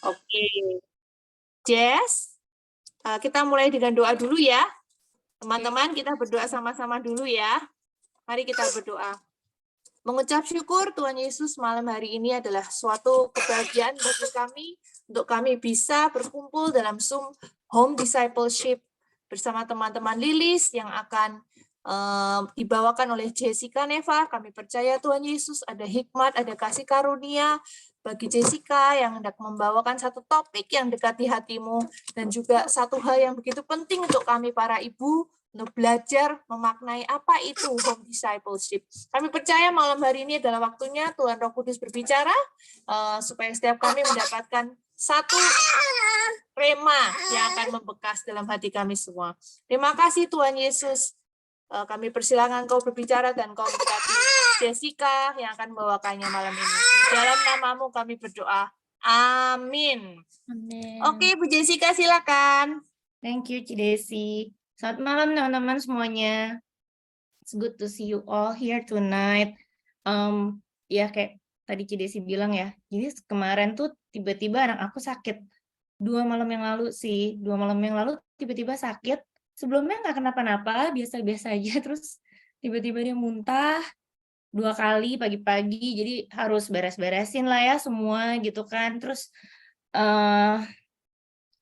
Oke, Jess, kita mulai dengan doa dulu ya. Teman-teman, kita berdoa sama-sama dulu ya. Mari kita berdoa. Mengucap syukur Tuhan Yesus, malam hari ini adalah suatu kebahagiaan bagi kami untuk kami bisa berkumpul dalam Zoom Home Discipleship bersama teman-teman Lilis yang akan dibawakan oleh Jessica Neva. Kami percaya Tuhan Yesus ada hikmat, ada kasih karunia bagi Jessica yang hendak membawakan satu topik yang dekat di hatimu dan juga satu hal yang begitu penting untuk kami para ibu untuk belajar memaknai apa itu home discipleship. Kami percaya malam hari ini adalah waktunya Tuhan Roh Kudus berbicara supaya setiap kami mendapatkan satu rema yang akan membekas dalam hati kami semua. Terima kasih Tuhan Yesus. Kami persilakan Kau berbicara dan Kau berkati Jessica yang akan membawakannya malam ini. Di dalam namamu kami berdoa. Amin. Amin. Oke, Bu Jessica silakan. Thank you, Cidesi. Selamat malam teman-teman semuanya. It's good to see you all here tonight. Ya kayak tadi Cidesi bilang ya, jadi kemarin tuh tiba-tiba anak aku sakit. 2 malam yang lalu sih, 2 malam yang lalu tiba-tiba sakit. Sebelumnya nggak kenapa-napa, biasa-biasa aja. Terus tiba-tiba dia muntah 2 kali pagi-pagi, jadi harus beres-beresin lah ya semua gitu kan. Terus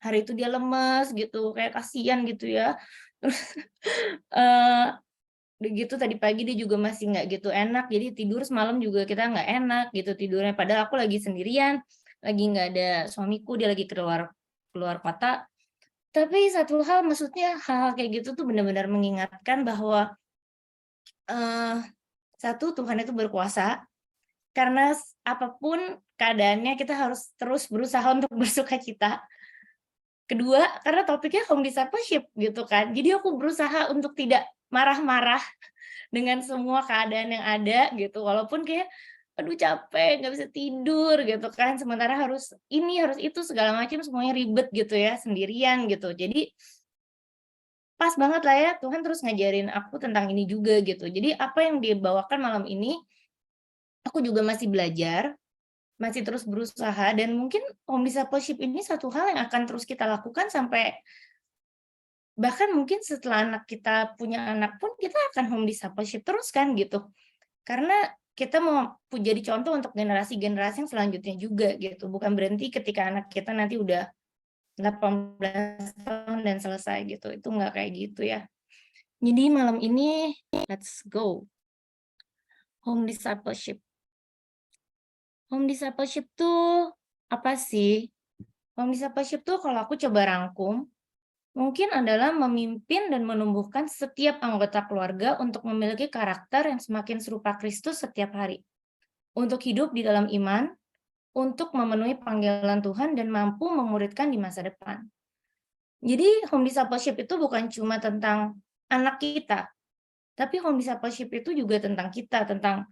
hari itu dia lemes gitu, kayak kasihan gitu ya. Terus udah gitu tadi pagi dia juga masih nggak gitu enak, jadi tidur semalam juga kita nggak enak gitu tidurnya. Padahal aku lagi sendirian, lagi nggak ada suamiku, dia lagi keluar kota. Tapi satu hal, maksudnya hal-hal kayak gitu tuh benar-benar mengingatkan bahwa satu, Tuhan itu berkuasa, karena apapun keadaannya kita harus terus berusaha untuk bersukacita. Kedua, karena topiknya home discipleship gitu kan. Jadi aku berusaha untuk tidak marah-marah dengan semua keadaan yang ada gitu. Walaupun kayak aduh capek, nggak bisa tidur gitu kan. Sementara harus ini, harus itu, segala macam semuanya ribet gitu ya, sendirian gitu. Jadi pas banget lah ya, Tuhan terus ngajarin aku tentang ini juga gitu. Jadi apa yang dibawakan malam ini, aku juga masih belajar, masih terus berusaha, dan mungkin home discipleship ini satu hal yang akan terus kita lakukan sampai bahkan mungkin setelah anak kita punya anak pun kita akan home discipleship terus kan gitu. Karena kita mau jadi contoh untuk generasi-generasi yang selanjutnya juga gitu. Bukan berhenti ketika anak kita nanti udah 18 tahun dan selesai gitu. Itu nggak kayak gitu ya. Jadi malam ini let's go. Home discipleship. Home discipleship tuh apa sih? Home discipleship tuh kalau aku coba rangkum, mungkin adalah memimpin dan menumbuhkan setiap anggota keluarga untuk memiliki karakter yang semakin serupa Kristus setiap hari. Untuk hidup di dalam iman, untuk memenuhi panggilan Tuhan dan mampu memuridkan di masa depan. Jadi home discipleship itu bukan cuma tentang anak kita, tapi home discipleship itu juga tentang kita, tentang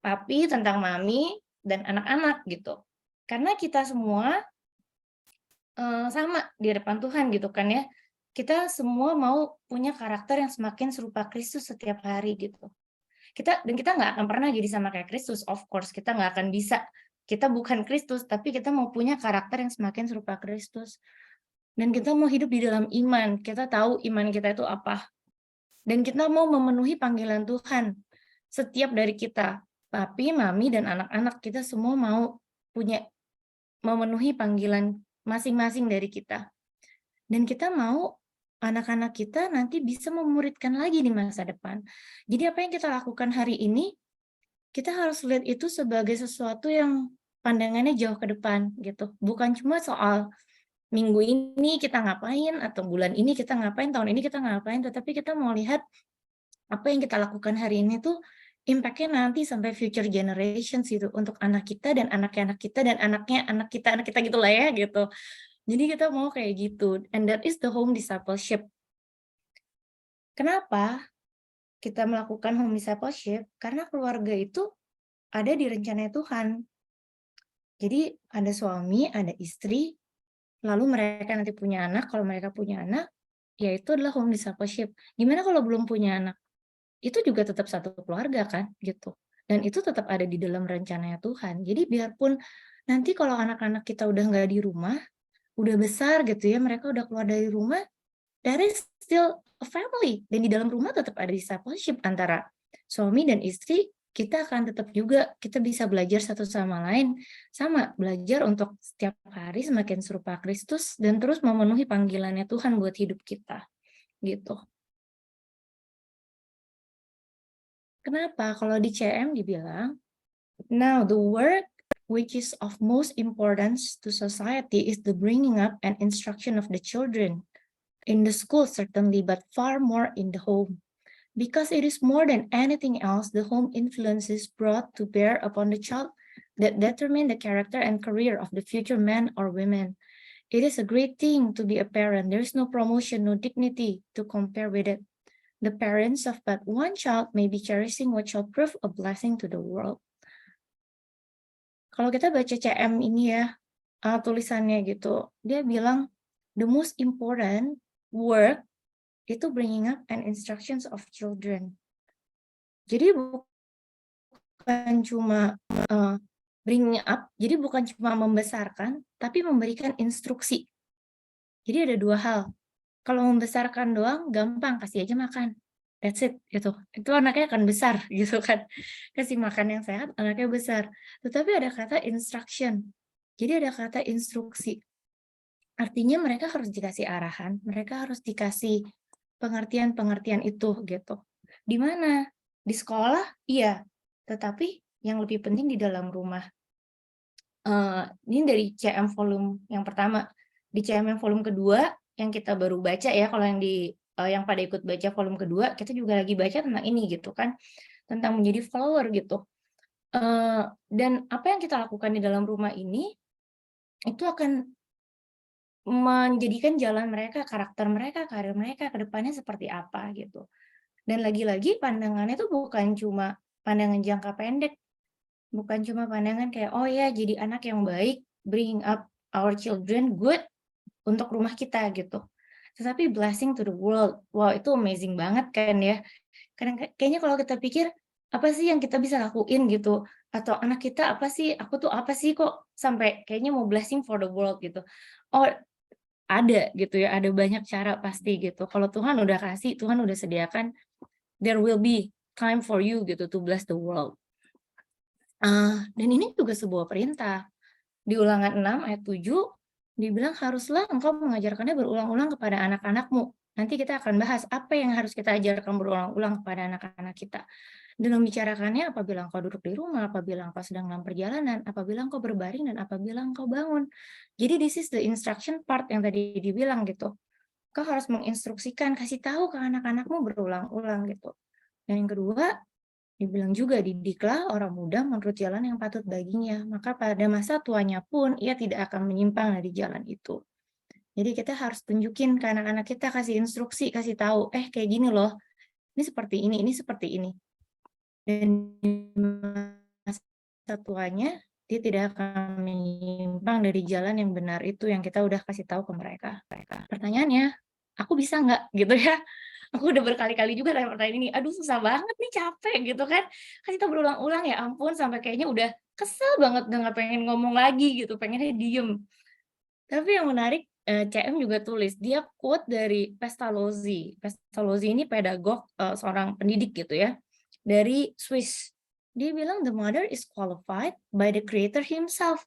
papi, tentang mami, dan anak-anak gitu. Karena kita semua sama di depan Tuhan gitu kan ya. Kita semua mau punya karakter yang semakin serupa Kristus setiap hari gitu. Kita nggak akan pernah jadi sama kayak Kristus, of course kita nggak akan bisa. Kita bukan Kristus, tapi kita mau punya karakter yang semakin serupa Kristus. Dan kita mau hidup di dalam iman. Kita tahu iman kita itu apa. Dan kita mau memenuhi panggilan Tuhan. Setiap dari kita, papi, mami, dan anak-anak, kita semua mau memenuhi panggilan masing-masing dari kita. Dan kita mau anak-anak kita nanti bisa memuridkan lagi di masa depan. Jadi apa yang kita lakukan hari ini, kita harus lihat itu sebagai sesuatu yang pandangannya jauh ke depan gitu. Bukan cuma soal minggu ini kita ngapain, atau bulan ini kita ngapain, tahun ini kita ngapain, tetapi kita mau lihat apa yang kita lakukan hari ini tuh impact-nya nanti sampai future generations gitu, untuk anak kita dan anak-anak kita dan anaknya anak kita gitulah ya gitu. Jadi kita mau kayak gitu, and that is the home discipleship. Kenapa kita melakukan home discipleship? Karena keluarga itu ada di rencana Tuhan. Jadi ada suami, ada istri, lalu mereka nanti punya anak. Kalau mereka punya anak, ya itu adalah home discipleship. Gimana kalau belum punya anak? Itu juga tetap satu keluarga kan, gitu. Dan itu tetap ada di dalam rencananya Tuhan. Jadi biarpun Nanti kalau anak-anak kita udah nggak di rumah, udah besar gitu ya, mereka udah keluar dari rumah, there is still a family. Dan di dalam rumah tetap ada discipleship antara suami dan istri. Kita akan tetap juga, kita bisa belajar satu sama lain, sama belajar untuk setiap hari semakin serupa Kristus dan terus memenuhi panggilannya Tuhan buat hidup kita, gitu. Kenapa? Kalau di CM dibilang, now the work which is of most importance to society is the bringing up and instruction of the children. In the school certainly, but far more in the home. Because it is more than anything else, the home influences brought to bear upon the child that determine the character and career of the future men or women. It is a great thing to be a parent. There is no promotion, no dignity to compare with it. The parents of but one child may be cherishing what shall prove a blessing to the world. Kalau kita baca CM ini ya, tulisannya gitu, dia bilang, the most important work itu bringing up and instructions of children. Jadi bukan cuma bringing up, jadi bukan cuma membesarkan, tapi memberikan instruksi. Jadi ada dua hal. Kalau membesarkan doang, gampang, kasih aja makan. That's it, gitu. Itu anaknya akan besar, gitu kan. Kasih makan yang sehat, anaknya besar. Tetapi ada kata instruction. Jadi ada kata instruksi. Artinya mereka harus dikasih arahan, mereka harus dikasih pengertian-pengertian itu gitu. Di mana? Di sekolah? Iya. Tetapi yang lebih penting di dalam rumah. Ini dari CM volume yang pertama. Di CM yang volume kedua, yang kita baru baca ya, kalau yang pada ikut baca volume kedua, kita juga lagi baca tentang ini gitu kan. Tentang menjadi follower gitu. Dan apa yang kita lakukan di dalam rumah ini, itu akan menjadikan jalan mereka, karakter mereka, karir mereka ke depannya seperti apa gitu. Dan lagi-lagi pandangannya tuh bukan cuma pandangan jangka pendek, bukan cuma pandangan kayak, oh ya jadi anak yang baik, bring up our children good untuk rumah kita gitu. Tetapi blessing to the world, wow itu amazing banget kan ya. Kadang kayaknya kalau kita pikir, apa sih yang kita bisa lakuin gitu, atau anak kita apa sih, aku tuh apa sih kok sampai kayaknya mau blessing for the world gitu. Oh ada gitu ya, ada banyak cara pasti gitu. Kalau Tuhan udah kasih, Tuhan udah sediakan, there will be time for you gitu to bless the world. Dan ini juga sebuah perintah. Di Ulangan 6 ayat 7, dibilang haruslah engkau mengajarkannya berulang-ulang kepada anak-anakmu. Nanti kita akan bahas apa yang harus kita ajarkan berulang-ulang kepada anak-anak kita. Dan membicarakannya apabila engkau duduk di rumah, apabila engkau sedang dalam perjalanan, apabila engkau berbaring, dan apabila engkau bangun. Jadi this is the instruction part yang tadi dibilang gitu. Kau harus menginstruksikan, kasih tahu ke anak-anakmu berulang-ulang gitu. Dan yang kedua, dibilang juga, didiklah orang muda menurut jalan yang patut baginya, maka pada masa tuanya pun ia tidak akan menyimpang dari jalan itu. Jadi kita harus tunjukin ke anak-anak kita, kasih instruksi, kasih tahu, kayak gini loh, ini seperti ini seperti ini. Dan di masa tuanya, dia tidak akan menyimpang dari jalan yang benar itu yang kita udah kasih tahu ke mereka. Pertanyaannya, aku bisa nggak gitu ya? Aku udah berkali-kali juga tanya pertanyaan ini, aduh susah banget nih, capek gitu kan. Kan kita berulang-ulang ya ampun sampai kayaknya udah kesel banget, udah nggak pengen ngomong lagi gitu, pengennya diem. Tapi yang menarik, CM juga tulis, dia quote dari Pestalozzi. Pestalozzi ini pedagog, seorang pendidik gitu ya, dari Swiss. Dia bilang, the mother is qualified by the creator himself.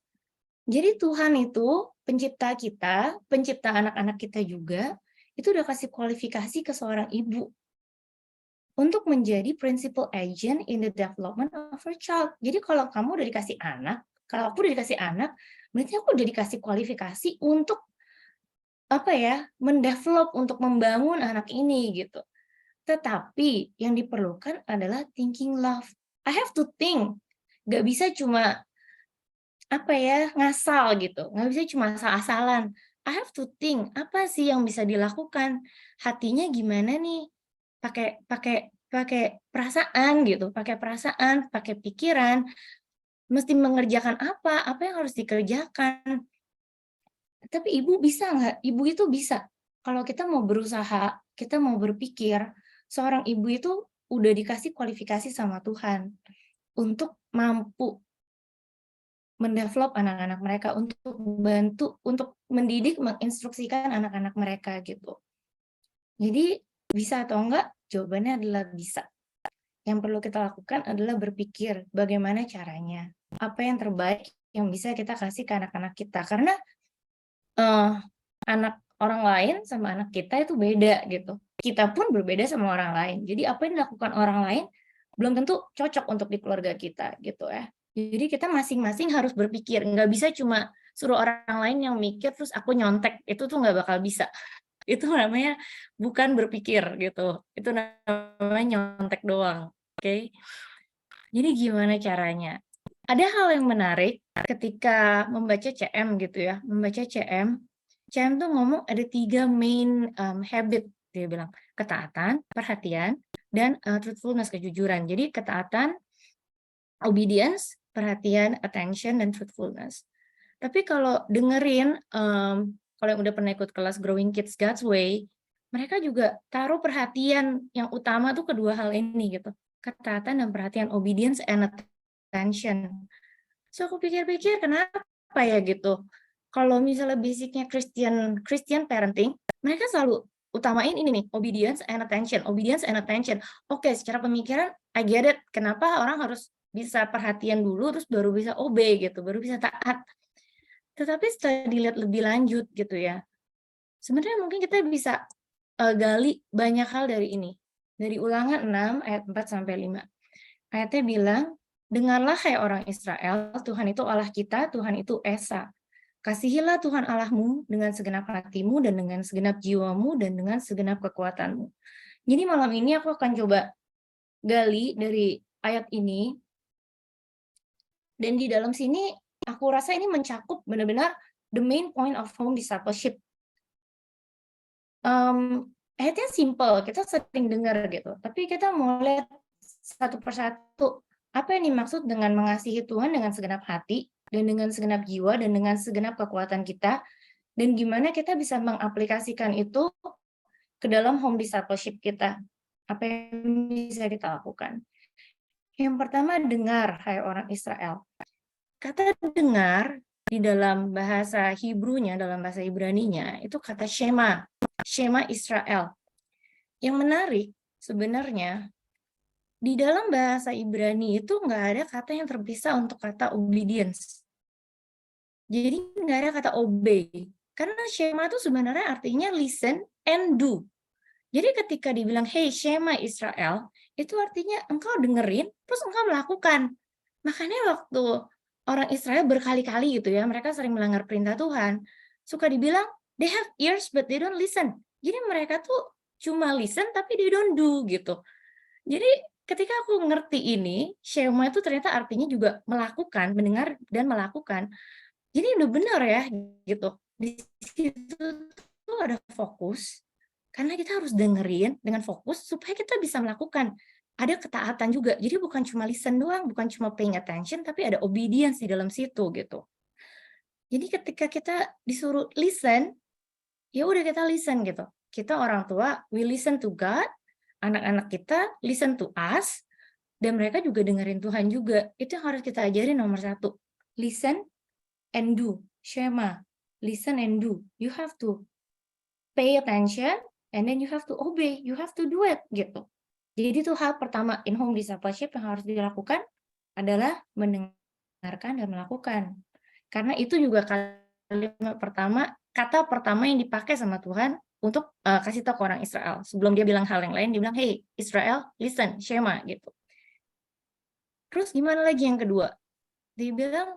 Jadi Tuhan itu pencipta kita, pencipta anak-anak kita juga, itu udah kasih kualifikasi ke seorang ibu untuk menjadi principal agent in the development of her child. Jadi kalau kamu udah dikasih anak, kalau aku udah dikasih anak, berarti aku udah dikasih kualifikasi untuk mendevelop, untuk membangun anak ini gitu. Tetapi yang diperlukan adalah thinking love. I have to think. Gak bisa cuma ngasal gitu. Nggak bisa cuma asal-asalan. I have to think, apa sih yang bisa dilakukan? Hatinya gimana nih? Pakai perasaan gitu, pakai perasaan, pakai pikiran, mesti mengerjakan apa yang harus dikerjakan. Tapi ibu bisa nggak? Ibu itu bisa. Kalau kita mau berusaha, kita mau berpikir, seorang ibu itu udah dikasih kualifikasi sama Tuhan untuk mampu mendevelop anak-anak mereka, untuk bantu, untuk mendidik, menginstruksikan anak-anak mereka gitu. Jadi bisa atau enggak? Jawabannya adalah bisa. Yang perlu kita lakukan adalah berpikir bagaimana caranya, apa yang terbaik yang bisa kita kasih ke anak-anak kita. Karena anak orang lain sama anak kita itu beda gitu. Kita pun berbeda sama orang lain. Jadi apa yang dilakukan orang lain belum tentu cocok untuk di keluarga kita gitu ya. Jadi kita masing-masing harus berpikir, nggak bisa cuma suruh orang lain yang mikir terus aku nyontek, itu tuh nggak bakal bisa. Itu namanya bukan berpikir gitu. Itu namanya nyontek doang. Oke. Jadi gimana caranya? Ada hal yang menarik ketika membaca CM gitu ya. Membaca CM tuh ngomong ada 3 main habit, dia bilang. Ketaatan, perhatian, dan truthfulness, kejujuran. Jadi ketaatan, obedience, perhatian, attention, dan truthfulness. Tapi kalau dengerin, kalau yang udah pernah ikut kelas Growing Kids God's Way, mereka juga taruh perhatian yang utama tuh kedua hal ini gitu. Ketaatan dan perhatian, obedience and attention. So aku pikir-pikir kenapa ya gitu. Kalau misalnya basicnya Christian parenting, mereka selalu utamain ini nih, obedience and attention, obedience and attention. Oke, secara pemikiran I get it. Kenapa orang harus bisa perhatian dulu terus baru bisa obey gitu, baru bisa taat. Tetapi setelah dilihat lebih lanjut gitu ya, sebenarnya mungkin kita bisa gali banyak hal dari ini. Dari Ulangan 6 ayat 4 sampai 5. Ayatnya bilang, dengarlah hai orang Israel, Tuhan itu Allah kita, Tuhan itu Esa. Kasihilah Tuhan Allahmu dengan segenap hatimu dan dengan segenap jiwamu dan dengan segenap kekuatanmu. Jadi malam ini aku akan coba gali dari ayat ini. Dan di dalam sini aku rasa ini mencakup benar-benar the main point of home discipleship. Ayatnya simple, kita sering dengar gitu. Tapi kita mau lihat satu persatu, apa yang dimaksud dengan mengasihi Tuhan dengan segenap hati, dan dengan segenap jiwa, dan dengan segenap kekuatan kita, dan gimana kita bisa mengaplikasikan itu ke dalam home discipleship kita. Apa yang bisa kita lakukan? Yang pertama, dengar, hai orang Israel. Kata dengar di dalam bahasa Hebrew-nya, dalam bahasa Ibrani-nya, itu kata Shema, Shema Israel. Yang menarik sebenarnya, di dalam bahasa Ibrani itu nggak ada kata yang terpisah untuk kata obedience. Jadi nggak ada kata obey. Karena Shema itu sebenarnya artinya listen and do. Jadi ketika dibilang, hey Shema Israel, itu artinya engkau dengerin, terus engkau melakukan. Makanya waktu orang Israel berkali-kali gitu ya, mereka sering melanggar perintah Tuhan, suka dibilang, they have ears but they don't listen. Jadi mereka tuh cuma listen tapi they don't do gitu. Jadi ketika aku ngerti ini, Shema itu ternyata artinya juga melakukan, mendengar dan melakukan. Jadi udah benar ya gitu. Di situ tuh ada fokus, karena kita harus dengerin dengan fokus supaya kita bisa melakukan. Ada ketaatan juga. Jadi bukan cuma listen doang, bukan cuma paying attention, tapi ada obedience di dalam situ gitu. Jadi ketika kita disuruh listen, ya udah kita listen gitu. Kita orang tua, we listen to God, anak-anak kita listen to us, dan mereka juga dengerin Tuhan juga. Itu yang harus kita ajarin nomor 1. Listen and do. Shema. Listen and do. You have to pay attention, and then you have to obey. You have to do it gitu. Jadi itu hal pertama in home discipleship yang harus dilakukan adalah mendengarkan dan melakukan. Karena itu juga kata pertama yang dipakai sama Tuhan untuk kasih tahu ke orang Israel. Sebelum dia bilang hal yang lain, dia bilang, hey Israel, listen, Shema gitu. Terus gimana lagi yang kedua? Dia bilang,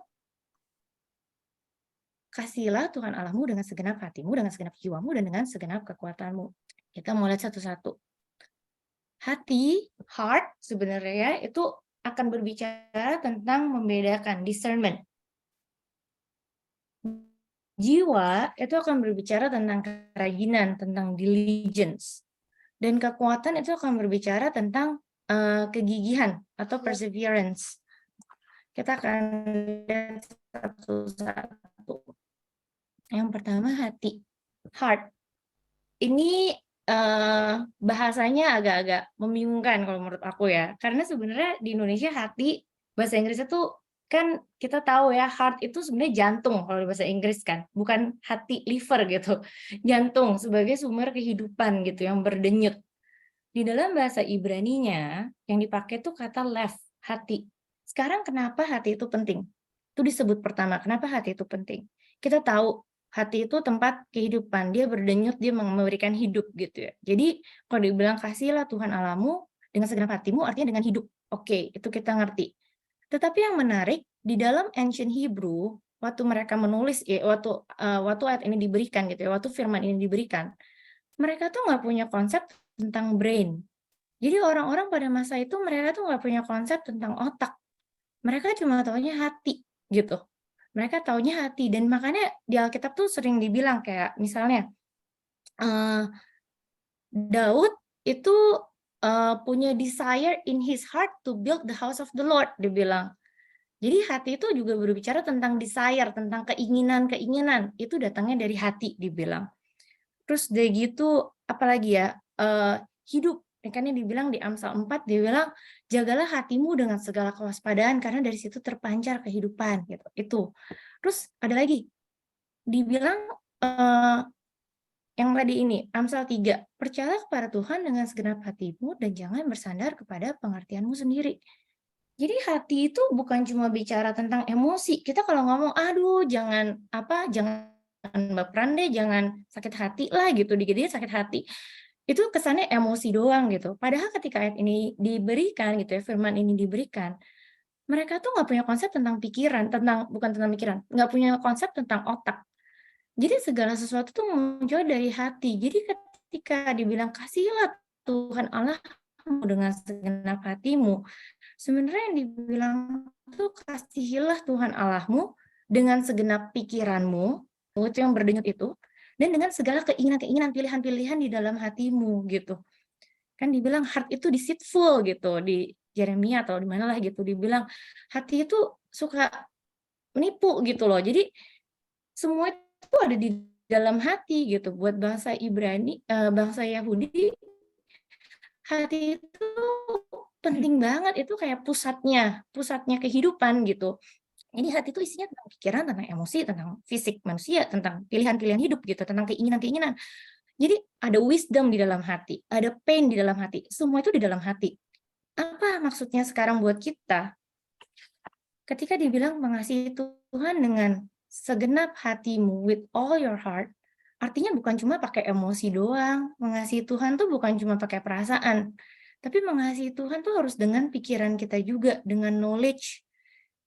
kasihilah Tuhan Allahmu dengan segenap hatimu, dengan segenap jiwamu, dan dengan segenap kekuatanmu. Kita mau lihat satu-satu. Hati, heart sebenarnya itu akan berbicara tentang membedakan, discernment. Jiwa itu akan berbicara tentang kerajinan, tentang diligence. Dan kekuatan itu akan berbicara tentang kegigihan atau perseverance. Kita akan lihat satu-satu. Yang pertama hati, heart. Ini bahasanya agak-agak membingungkan kalau menurut aku ya. Karena sebenarnya di Indonesia hati, bahasa Inggrisnya tuh kan kita tahu ya, heart itu sebenarnya jantung kalau di bahasa Inggris kan, bukan hati, liver gitu. Jantung sebagai sumber kehidupan gitu yang berdenyut. Di dalam bahasa Ibraninya yang dipakai tuh kata lev, hati. Sekarang kenapa hati itu penting? Itu disebut pertama, kenapa hati itu penting? Kita tahu hati itu tempat kehidupan, dia berdenyut, dia memberikan hidup gitu ya. Jadi kalau dibilang kasihlah Tuhan Allahmu dengan segenap hatimu, artinya dengan hidup. Oke, itu kita ngerti. Tetapi yang menarik, di dalam ancient Hebrew, waktu mereka menulis, waktu ayat ini diberikan gitu ya, waktu firman ini diberikan, mereka tuh nggak punya konsep tentang brain. Jadi orang-orang pada masa itu mereka tuh nggak punya konsep tentang otak. Mereka cuma taunya hati gitu. Mereka taunya hati dan makanya di Alkitab tuh sering dibilang kayak misalnya eh, Daud itu punya desire in his heart to build the house of the Lord, dibilang. Jadi hati itu juga berbicara tentang desire, tentang keinginan-keinginan. Itu datangnya dari hati, dibilang. Terus dari gitu, apalagi ya, hidup. Makanya dibilang di Amsal 4, dia bilang, jagalah hatimu dengan segala kewaspadaan, karena dari situ terpancar kehidupan. Gitu. Itu. Terus ada lagi, dibilang, yang tadi ini, Amsal 3, percayalah kepada Tuhan dengan segenap hatimu, dan jangan bersandar kepada pengertianmu sendiri. Jadi hati itu bukan cuma bicara tentang emosi. Kita kalau ngomong, aduh jangan baperan deh, jangan sakit hati lah gitu, dikit-dikit sakit hati. Itu kesannya emosi doang gitu. Padahal ketika ayat ini diberikan gitu ya, firman ini diberikan, mereka tuh nggak punya konsep tentang pikiran, bukan tentang pikiran, nggak punya konsep tentang otak. Jadi segala sesuatu tuh muncul dari hati. Jadi ketika dibilang kasihilah Tuhan Allahmu dengan segenap hatimu, sebenarnya yang dibilang tuh kasihilah Tuhan Allahmu dengan segenap pikiranmu, itu yang berdenyut itu, dan dengan segala keinginan-keinginan, pilihan-pilihan di dalam hatimu gitu. Kan dibilang heart itu deceitful gitu, di Yeremia atau di manalah gitu, dibilang hati itu suka menipu gitu loh. Jadi semua itu ada di dalam hati gitu. Buat bangsa Ibrani, bangsa Yahudi, hati itu penting banget, itu kayak pusatnya kehidupan gitu. Jadi hati itu isinya tentang pikiran, tentang emosi, tentang fisik manusia, tentang pilihan-pilihan hidup gitu, tentang keinginan-keinginan. Jadi ada wisdom di dalam hati, ada pain di dalam hati, semua itu di dalam hati. Apa maksudnya sekarang buat kita? Ketika dibilang mengasihi Tuhan dengan segenap hatimu, with all your heart, artinya bukan cuma pakai emosi doang. Mengasihi Tuhan tuh bukan cuma pakai perasaan. Tapi mengasihi Tuhan tuh harus dengan pikiran kita juga, dengan knowledge.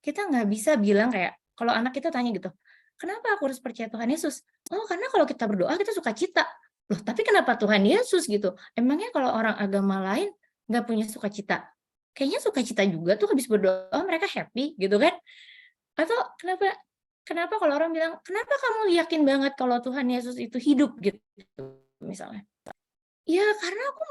Kita nggak bisa bilang kayak, kalau anak kita tanya gitu, kenapa aku harus percaya Tuhan Yesus? Oh, karena kalau kita berdoa, kita suka cita. Loh, tapi kenapa Tuhan Yesus gitu? Emangnya kalau orang agama lain nggak punya sukacita? Kayaknya sukacita juga tuh habis berdoa mereka happy gitu kan? Atau kenapa kalau orang bilang, kenapa kamu yakin banget kalau Tuhan Yesus itu hidup gitu misalnya? Ya karena aku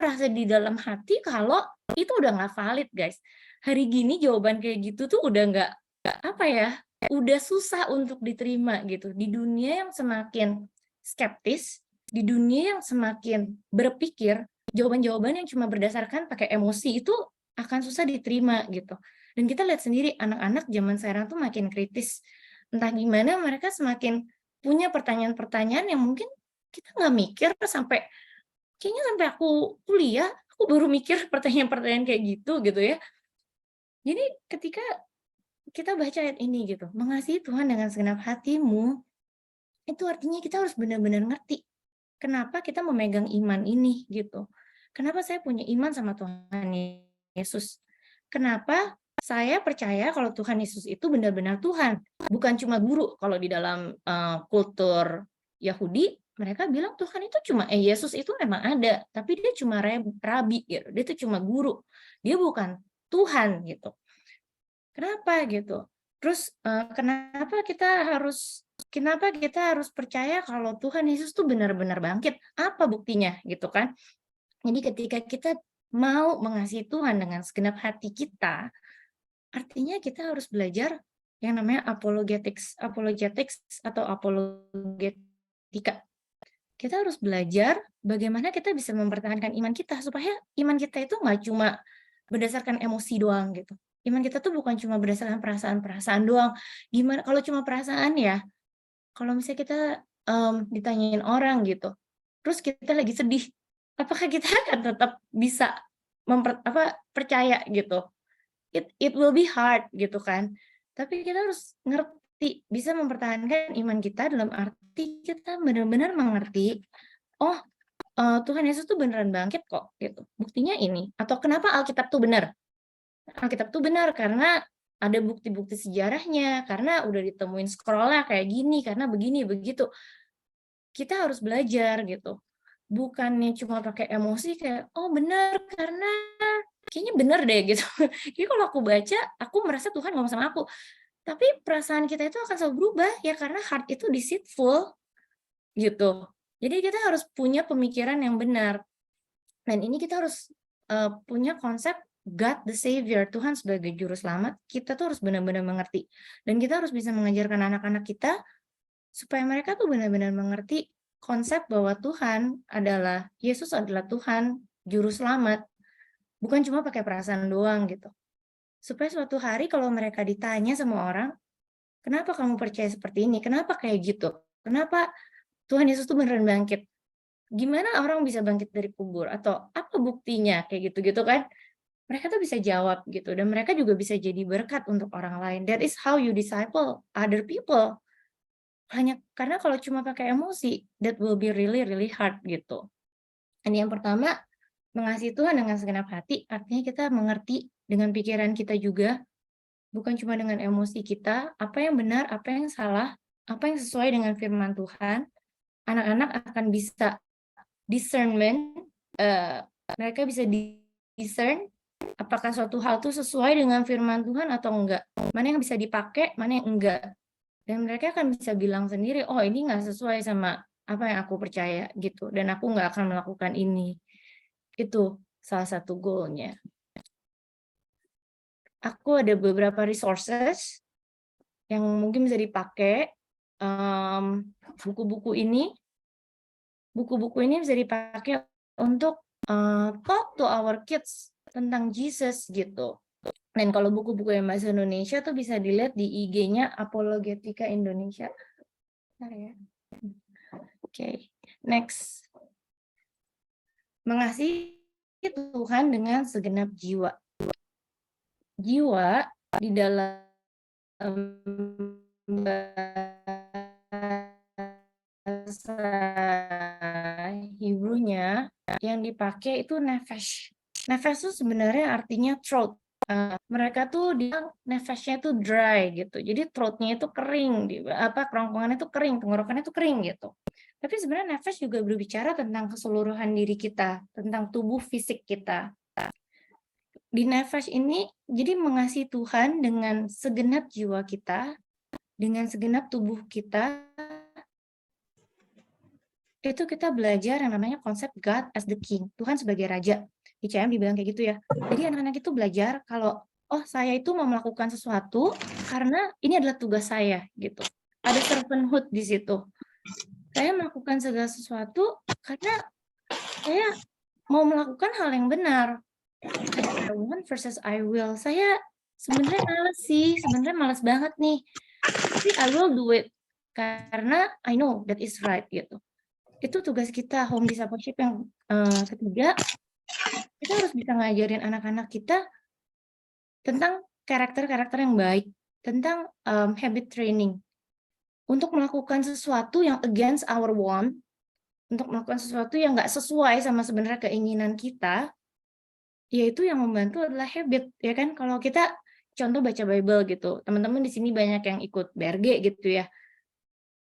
merasa di dalam hati kalau itu udah nggak valid guys. Hari gini jawaban kayak gitu tuh udah nggak apa ya, udah susah untuk diterima gitu. Di dunia yang semakin skeptis, di dunia yang semakin berpikir, jawaban-jawaban yang cuma berdasarkan pakai emosi itu akan susah diterima gitu. Dan kita lihat sendiri anak-anak zaman sekarang tuh makin kritis. Entah gimana mereka semakin punya pertanyaan-pertanyaan yang mungkin kita nggak mikir kayaknya sampai aku kuliah, aku baru mikir pertanyaan-pertanyaan kayak gitu ya. Jadi ketika kita baca ayat ini gitu, mengasihi Tuhan dengan segenap hatimu, itu artinya kita harus benar-benar ngerti kenapa kita memegang iman ini gitu. Kenapa saya punya iman sama Tuhan Yesus? Kenapa saya percaya kalau Tuhan Yesus itu benar-benar Tuhan, bukan cuma guru. Kalau di dalam kultur Yahudi, mereka bilang Tuhan itu cuma Yesus itu memang ada, tapi dia cuma rabi gitu. Dia itu cuma guru. Dia bukan Tuhan gitu. Kenapa gitu? Terus kenapa kita harus percaya kalau Tuhan Yesus tuh benar-benar bangkit? Apa buktinya gitu kan? Jadi ketika kita mau mengasihi Tuhan dengan segenap hati kita, artinya kita harus belajar yang namanya apologetics atau apologetika. Kita harus belajar bagaimana kita bisa mempertahankan iman kita supaya iman kita itu nggak cuma berdasarkan emosi doang gitu. Iman kita tuh bukan cuma berdasarkan perasaan-perasaan doang. Gimana kalau cuma perasaan ya, kalau misalnya kita ditanyain orang gitu, terus kita lagi sedih, apakah kita akan tetap bisa percaya gitu? It will be hard gitu kan. Tapi kita harus ngerti, bisa mempertahankan iman kita dalam arti kita benar-benar mengerti, oh, Tuhan Yesus tuh beneran bangkit kok gitu. Buktinya ini, atau kenapa Alkitab tuh benar? Alkitab tuh benar karena ada bukti-bukti sejarahnya, karena udah ditemuin scroll-nya kayak gini, karena begini begitu. Kita harus belajar gitu. Bukannya cuma pakai emosi kayak, oh benar karena kayaknya benar deh gitu. Jadi kalau aku baca, aku merasa Tuhan ngomong sama aku. Tapi perasaan kita itu akan selalu berubah ya karena heart itu deceitful gitu. Jadi kita harus punya pemikiran yang benar. Dan ini kita harus punya konsep God the Savior, Tuhan sebagai juru selamat. Kita tuh harus benar-benar mengerti. Dan kita harus bisa mengajarkan anak-anak kita supaya mereka tuh benar-benar mengerti konsep bahwa Tuhan adalah, Yesus adalah Tuhan, juru selamat. Bukan cuma pakai perasaan doang gitu. Supaya suatu hari kalau mereka ditanya sama orang, kenapa kamu percaya seperti ini? Kenapa kayak gitu? Kenapa Tuhan Yesus tuh beneran bangkit? Gimana orang bisa bangkit dari kubur? Atau apa buktinya? Kayak gitu-gitu kan? Mereka tuh bisa jawab gitu. Dan mereka juga bisa jadi berkat untuk orang lain. That is how you disciple other people. Hanya karena kalau cuma pakai emosi, that will be really, really hard gitu. Dan yang pertama, mengasihi Tuhan dengan segenap hati, artinya kita mengerti dengan pikiran kita juga, bukan cuma dengan emosi kita, apa yang benar, apa yang salah, apa yang sesuai dengan firman Tuhan. Anak-anak akan bisa discernment, mereka bisa discern apakah suatu hal itu sesuai dengan firman Tuhan atau enggak. Mana yang bisa dipakai, mana yang enggak. Dan mereka akan bisa bilang sendiri, oh ini nggak sesuai sama apa yang aku percaya gitu. Dan aku nggak akan melakukan ini. Itu salah satu goalnya. Aku ada beberapa resources yang mungkin bisa dipakai. Buku-buku ini bisa dipakai untuk talk to our kids tentang Jesus gitu. Dan kalau buku-buku yang bahasa Indonesia tuh bisa dilihat di IG-nya Apologetika Indonesia. Bentar ya. Oke, next. Mengasihi Tuhan dengan segenap jiwa. Jiwa di dalam bahasa Hebrew-nya yang dipakai itu nefesh. Nefesh itu sebenarnya artinya throat. Mereka tuh bilang nefeshnya itu dry gitu. Jadi throat-nya itu kering, kerongkongannya itu kering, tenggorokannya itu kering gitu. Tapi sebenarnya nefesh juga berbicara tentang keseluruhan diri kita, tentang tubuh fisik kita. Di nefesh ini jadi mengasihi Tuhan dengan segenap jiwa kita, dengan segenap tubuh kita. Itu kita belajar yang namanya konsep God as the King, Tuhan sebagai raja. Di CM dibilang kayak gitu ya. Jadi anak-anak itu belajar kalau oh saya itu mau melakukan sesuatu karena ini adalah tugas saya gitu. Ada servanthood di situ. Saya melakukan segala sesuatu karena saya mau melakukan hal yang benar. I want versus I will. Saya sebenarnya malas banget nih. Tapi I will do it karena I know that is right gitu. Itu tugas kita home discipleship yang ketiga. Kita harus bisa ngajarin anak-anak kita tentang karakter-karakter yang baik, tentang habit training. Untuk melakukan sesuatu yang against our want, untuk melakukan sesuatu yang nggak sesuai sama sebenarnya keinginan kita, yaitu yang membantu adalah habit, ya kan? Kalau kita contoh baca Bible gitu, teman-teman di sini banyak yang ikut BRG gitu ya.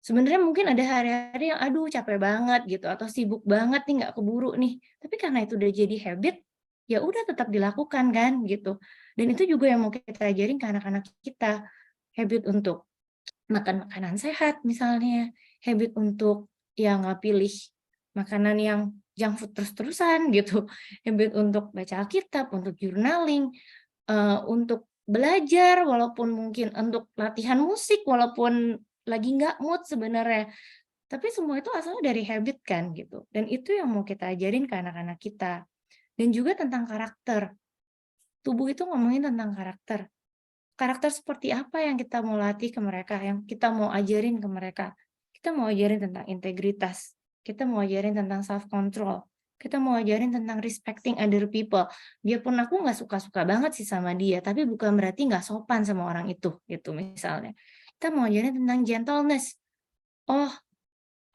Sebenarnya mungkin ada hari-hari yang aduh capek banget gitu atau sibuk banget nih nggak keburu nih. Tapi karena itu udah jadi habit, ya udah tetap dilakukan kan gitu. Dan itu juga yang mau kita ajarin ke anak-anak kita. Habit untuk makan makanan sehat misalnya, habit untuk ya nggak pilih makanan yang junk food terus-terusan gitu, habit untuk baca Alkitab, untuk journaling, untuk belajar walaupun mungkin untuk latihan musik walaupun lagi nggak mood sebenarnya. Tapi semua itu asalnya dari habit kan gitu. Dan itu yang mau kita ajarin ke anak-anak kita. Dan juga tentang karakter. tubuh itu ngomongin tentang karakter. Karakter seperti apa yang kita mau latih ke mereka, yang kita mau ajarin ke mereka. Kita mau ajarin tentang integritas, kita mau ajarin tentang self control, kita mau ajarin tentang respecting other people. Biarpun aku nggak suka-suka banget sih sama dia, tapi bukan berarti nggak sopan sama orang itu, gitu misalnya. Kita mau ajarin tentang gentleness. Oh,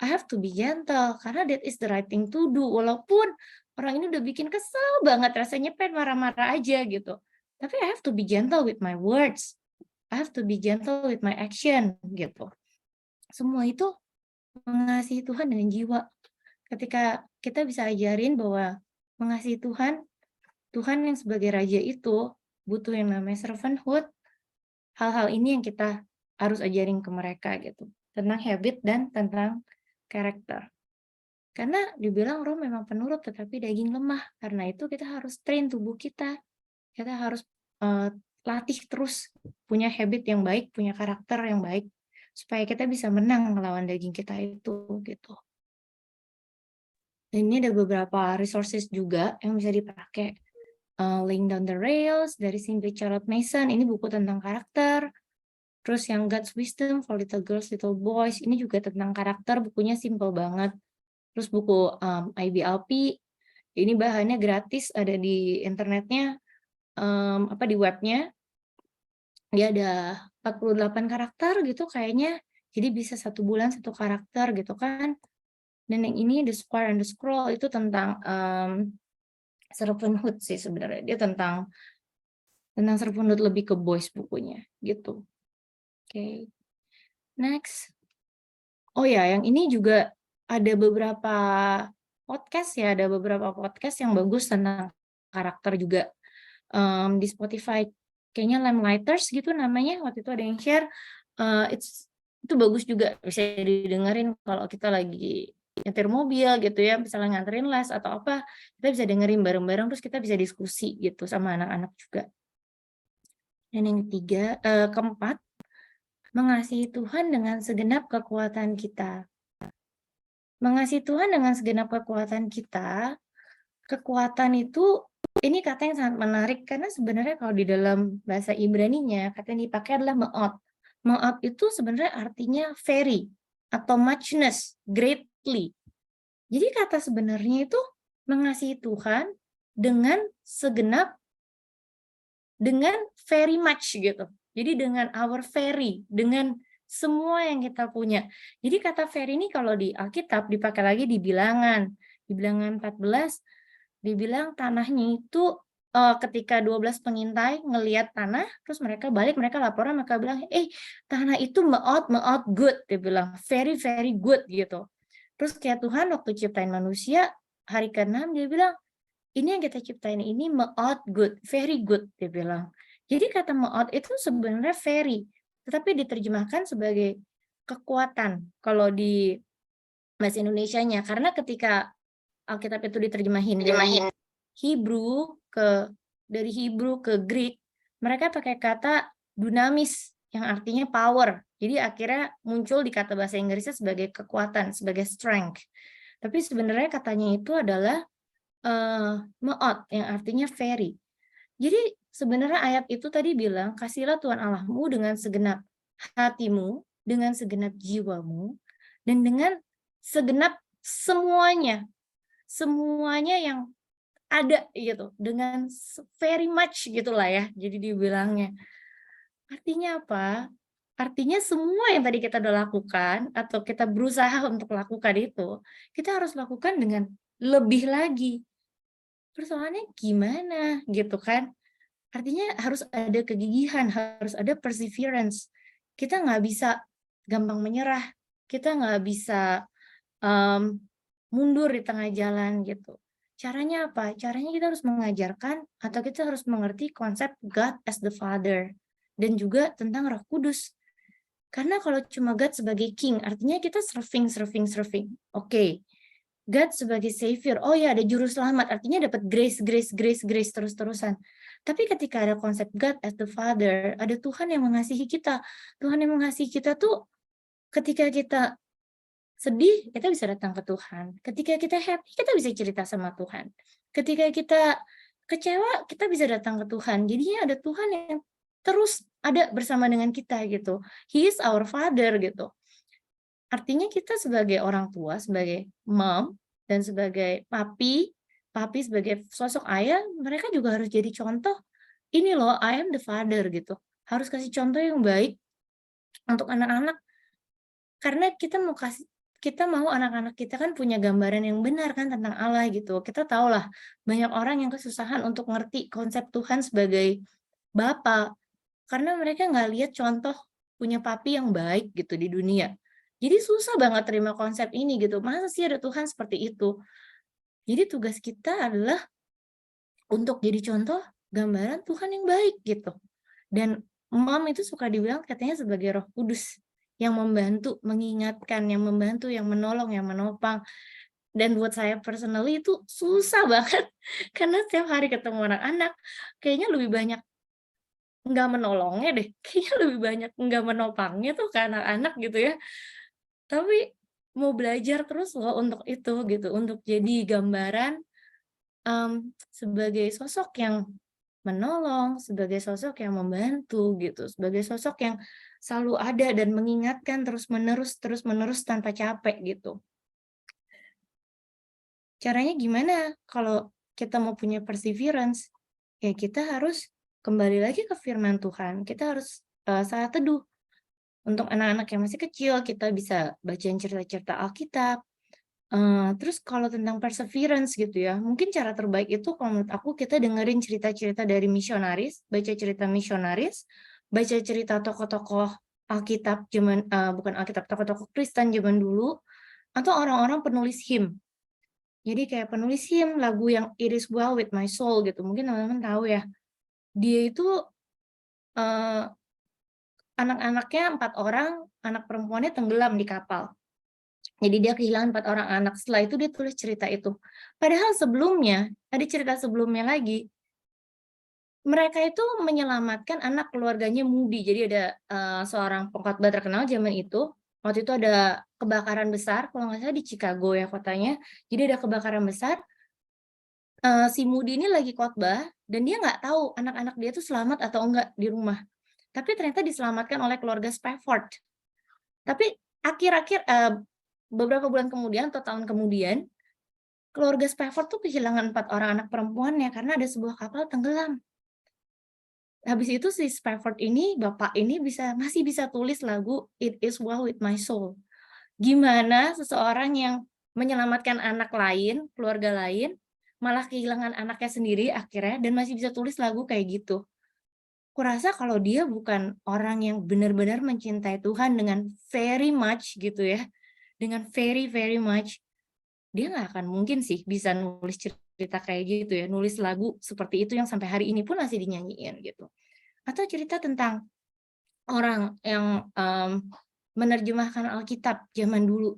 I have to be gentle, karena that is the right thing to do. Walaupun orang ini udah bikin kesel banget, rasanya pengen marah-marah aja gitu. Tapi I have to be gentle with my words. I have to be gentle with my action gitu. Semua itu mengasihi Tuhan dengan jiwa. Ketika kita bisa ajarin bahwa mengasihi Tuhan, Tuhan yang sebagai raja itu butuh yang namanya servanthood. Hal-hal ini yang kita harus ajarin ke mereka gitu. Tentang habit dan tentang karakter. Karena dibilang roh memang penurut tetapi daging lemah. Karena itu kita harus train tubuh kita. Kita harus latih terus punya habit yang baik, punya karakter yang baik supaya kita bisa menang melawan daging kita itu gitu. Dan ini ada beberapa resources juga yang bisa dipakai. Laying Down the Rails dari Simply Charlotte Mason, ini buku tentang karakter. Terus yang God's Wisdom for Little Girls, Little Boys, ini juga tentang karakter, bukunya simple banget. Terus buku IBLP, ini bahannya gratis, ada di internetnya, di webnya. Dia ada 48 karakter gitu kayaknya, jadi bisa 1 bulan 1 karakter gitu kan. Dan yang ini The Square and the Scroll itu tentang servanthood sih sebenarnya, dia tentang servanthood lebih ke boys bukunya gitu. Oke. Next. Oh ya, yang ini juga ada beberapa podcast ya, ada beberapa podcast yang bagus tentang karakter juga di Spotify. Kayaknya Lamplighters gitu namanya, waktu itu ada yang share. Itu bagus juga, bisa didengerin kalau kita lagi nyetir mobil gitu ya, misalnya nganterin les atau apa, kita bisa dengerin bareng-bareng, terus kita bisa diskusi gitu sama anak-anak juga. Dan yang keempat, mengasihi Tuhan dengan segenap kekuatan kita. Mengasihi Tuhan dengan segenap kekuatan kita, kekuatan itu, ini kata yang sangat menarik, karena sebenarnya kalau di dalam bahasa Ibrani-nya, kata yang dipakai adalah ma'ot. Ma'ot itu sebenarnya artinya very, atau muchness, greatly. Jadi kata sebenarnya itu mengasihi Tuhan dengan segenap, dengan very much gitu. Jadi dengan our very, dengan semua yang kita punya. Jadi kata very ini kalau di Alkitab dipakai lagi di Bilangan. Di Bilangan 14 dibilang tanahnya itu ketika 12 pengintai ngelihat tanah, terus mereka balik, mereka laporan, mereka bilang, tanah itu meot good, dia bilang, very very good gitu. Terus kayak Tuhan waktu ciptain manusia, hari ke-6 dia bilang, ini yang kita ciptain ini meot good, very good, dia bilang. Jadi kata meot itu sebenarnya very, tetapi diterjemahkan sebagai kekuatan kalau di bahasa Indonesianya, karena ketika Alkitab itu diterjemahin dari Hebrew ke Greek, mereka pakai kata dunamis yang artinya power. Jadi akhirnya muncul di kata bahasa Inggrisnya sebagai kekuatan, sebagai strength. Tapi sebenarnya katanya itu adalah meot yang artinya very. Jadi sebenarnya ayat itu tadi bilang, kasihlah Tuhan Allahmu dengan segenap hatimu, dengan segenap jiwamu, dan dengan segenap semuanya yang ada gitu, dengan very much gitulah ya, jadi dibilangnya. Artinya apa? Artinya semua yang tadi kita udah lakukan atau kita berusaha untuk lakukan itu, kita harus lakukan dengan lebih lagi. Persoalannya gimana gitu kan? Artinya harus ada kegigihan, harus ada perseverance. Kita nggak bisa gampang menyerah, kita nggak bisa mundur di tengah jalan gitu. Caranya apa? Caranya kita harus mengajarkan atau kita harus mengerti konsep God as the Father dan juga tentang Roh Kudus. Karena kalau cuma God sebagai King, artinya kita serving. Oke. God sebagai Savior, oh ya ada juru selamat, artinya dapat grace terus-terusan. Tapi ketika ada konsep God as the Father, ada Tuhan yang mengasihi kita. Tuhan yang mengasihi kita tuh ketika kita sedih, kita bisa datang ke Tuhan. Ketika kita happy, kita bisa cerita sama Tuhan. Ketika kita kecewa, kita bisa datang ke Tuhan. Jadinya ada Tuhan yang terus ada bersama dengan kita gitu. He is our Father gitu. Artinya kita sebagai orang tua, sebagai mom, dan sebagai papi sebagai sosok ayah, mereka juga harus jadi contoh, ini loh, I am the father gitu. Harus kasih contoh yang baik untuk anak-anak, karena kita mau anak-anak kita kan punya gambaran yang benar kan tentang Allah gitu. Kita tahulah banyak orang yang kesusahan untuk ngerti konsep Tuhan sebagai Bapa, karena mereka nggak lihat contoh punya papi yang baik gitu di dunia. Jadi susah banget terima konsep ini gitu. Masa sih ada Tuhan seperti itu? Jadi tugas kita adalah untuk jadi contoh gambaran Tuhan yang baik gitu. Dan mom itu suka dibilang katanya sebagai Roh Kudus yang membantu, mengingatkan, yang membantu, yang menolong, yang menopang. Dan buat saya personally itu susah banget karena setiap hari ketemu anak-anak kayaknya lebih banyak nggak menolongnya deh, kayaknya lebih banyak nggak menopangnya tuh ke anak-anak gitu ya. Tapi mau belajar terus loh untuk itu gitu, untuk jadi gambaran, sebagai sosok yang menolong, sebagai sosok yang membantu gitu, sebagai sosok yang selalu ada dan mengingatkan terus-menerus tanpa capek gitu. Caranya gimana kalau kita mau punya perseverance? Ya kita harus kembali lagi ke firman Tuhan, kita harus, saat teduh. Untuk anak-anak yang masih kecil, kita bisa bacain cerita-cerita Alkitab. Terus kalau tentang perseverance gitu ya, mungkin cara terbaik itu kalau menurut aku kita dengerin cerita-cerita dari misionaris, baca cerita misionaris, baca cerita tokoh-tokoh Alkitab bukan Alkitab, tokoh-tokoh Kristen zaman dulu, atau orang-orang penulis hymn. Jadi kayak penulis hymn lagu yang It Is Well With My Soul gitu, mungkin teman-teman tahu ya. Dia itu, eee, anak-anaknya 4 orang, anak perempuannya tenggelam di kapal. Jadi dia kehilangan 4 orang anak, setelah itu dia tulis cerita itu. Padahal sebelumnya, ada cerita sebelumnya lagi, mereka itu menyelamatkan anak keluarganya Moody. Jadi ada, seorang pengkhotbah terkenal zaman itu, waktu itu ada kebakaran besar, kalau nggak salah di Chicago ya kotanya. Jadi ada kebakaran besar, si Moody ini lagi khotbah, dan dia nggak tahu anak-anak dia tuh selamat atau enggak di rumah. Tapi ternyata diselamatkan oleh keluarga Spafford. Tapi beberapa bulan kemudian atau tahun kemudian, keluarga Spafford tuh kehilangan 4 orang anak perempuannya karena ada sebuah kapal tenggelam. Habis itu si Spafford ini, bapak ini masih bisa tulis lagu It Is Well With My Soul. Gimana seseorang yang menyelamatkan anak lain, keluarga lain, malah kehilangan anaknya sendiri akhirnya dan masih bisa tulis lagu kayak gitu. Kurasa kalau dia bukan orang yang benar-benar mencintai Tuhan dengan very much gitu ya, dengan very very much, dia nggak akan mungkin sih bisa nulis cerita kayak gitu ya, nulis lagu seperti itu yang sampai hari ini pun masih dinyanyiin gitu. Atau cerita tentang orang yang, menerjemahkan Alkitab zaman dulu.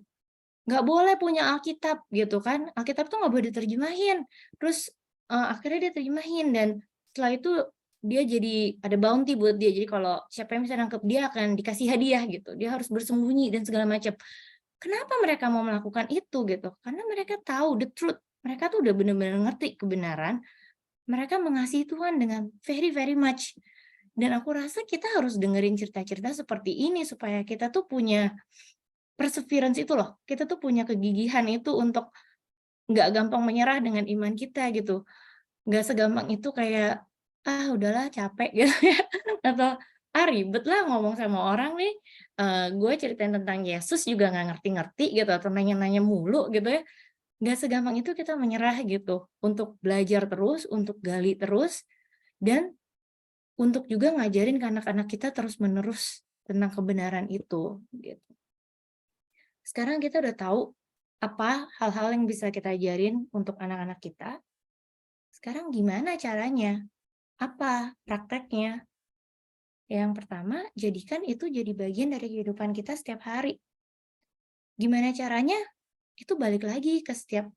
Nggak boleh punya Alkitab gitu kan, Alkitab tuh nggak boleh diterjemahin. Terus, akhirnya dia terjemahin dan setelah itu dia jadi ada bounty buat dia. Jadi kalau siapa yang bisa nangkep dia akan dikasih hadiah gitu, dia harus bersembunyi dan segala macam. Kenapa mereka mau melakukan itu gitu? Karena mereka tahu the truth, mereka tuh udah benar-benar ngerti kebenaran, mereka mengasihi Tuhan dengan very very much. Dan aku rasa kita harus dengerin cerita-cerita seperti ini supaya kita tuh punya perseverance itu loh, kita tuh punya kegigihan itu untuk nggak gampang menyerah dengan iman kita gitu. Nggak segampang itu kayak, "Ah udahlah capek," gitu ya, atau, "Ah ribet lah ngomong sama orang nih, gue ceritain tentang Yesus juga nggak ngerti-ngerti," gitu, atau nanya-nanya mulu gitu ya. Nggak segampang itu kita menyerah gitu, untuk belajar terus, untuk gali terus, dan untuk juga ngajarin ke anak-anak kita terus-menerus tentang kebenaran itu, gitu. Sekarang kita udah tahu apa hal-hal yang bisa kita ajarin untuk anak-anak kita. Sekarang gimana caranya? Apa prakteknya? Yang pertama, jadikan itu jadi bagian dari kehidupan kita setiap hari. Gimana caranya? Itu balik lagi ke setiap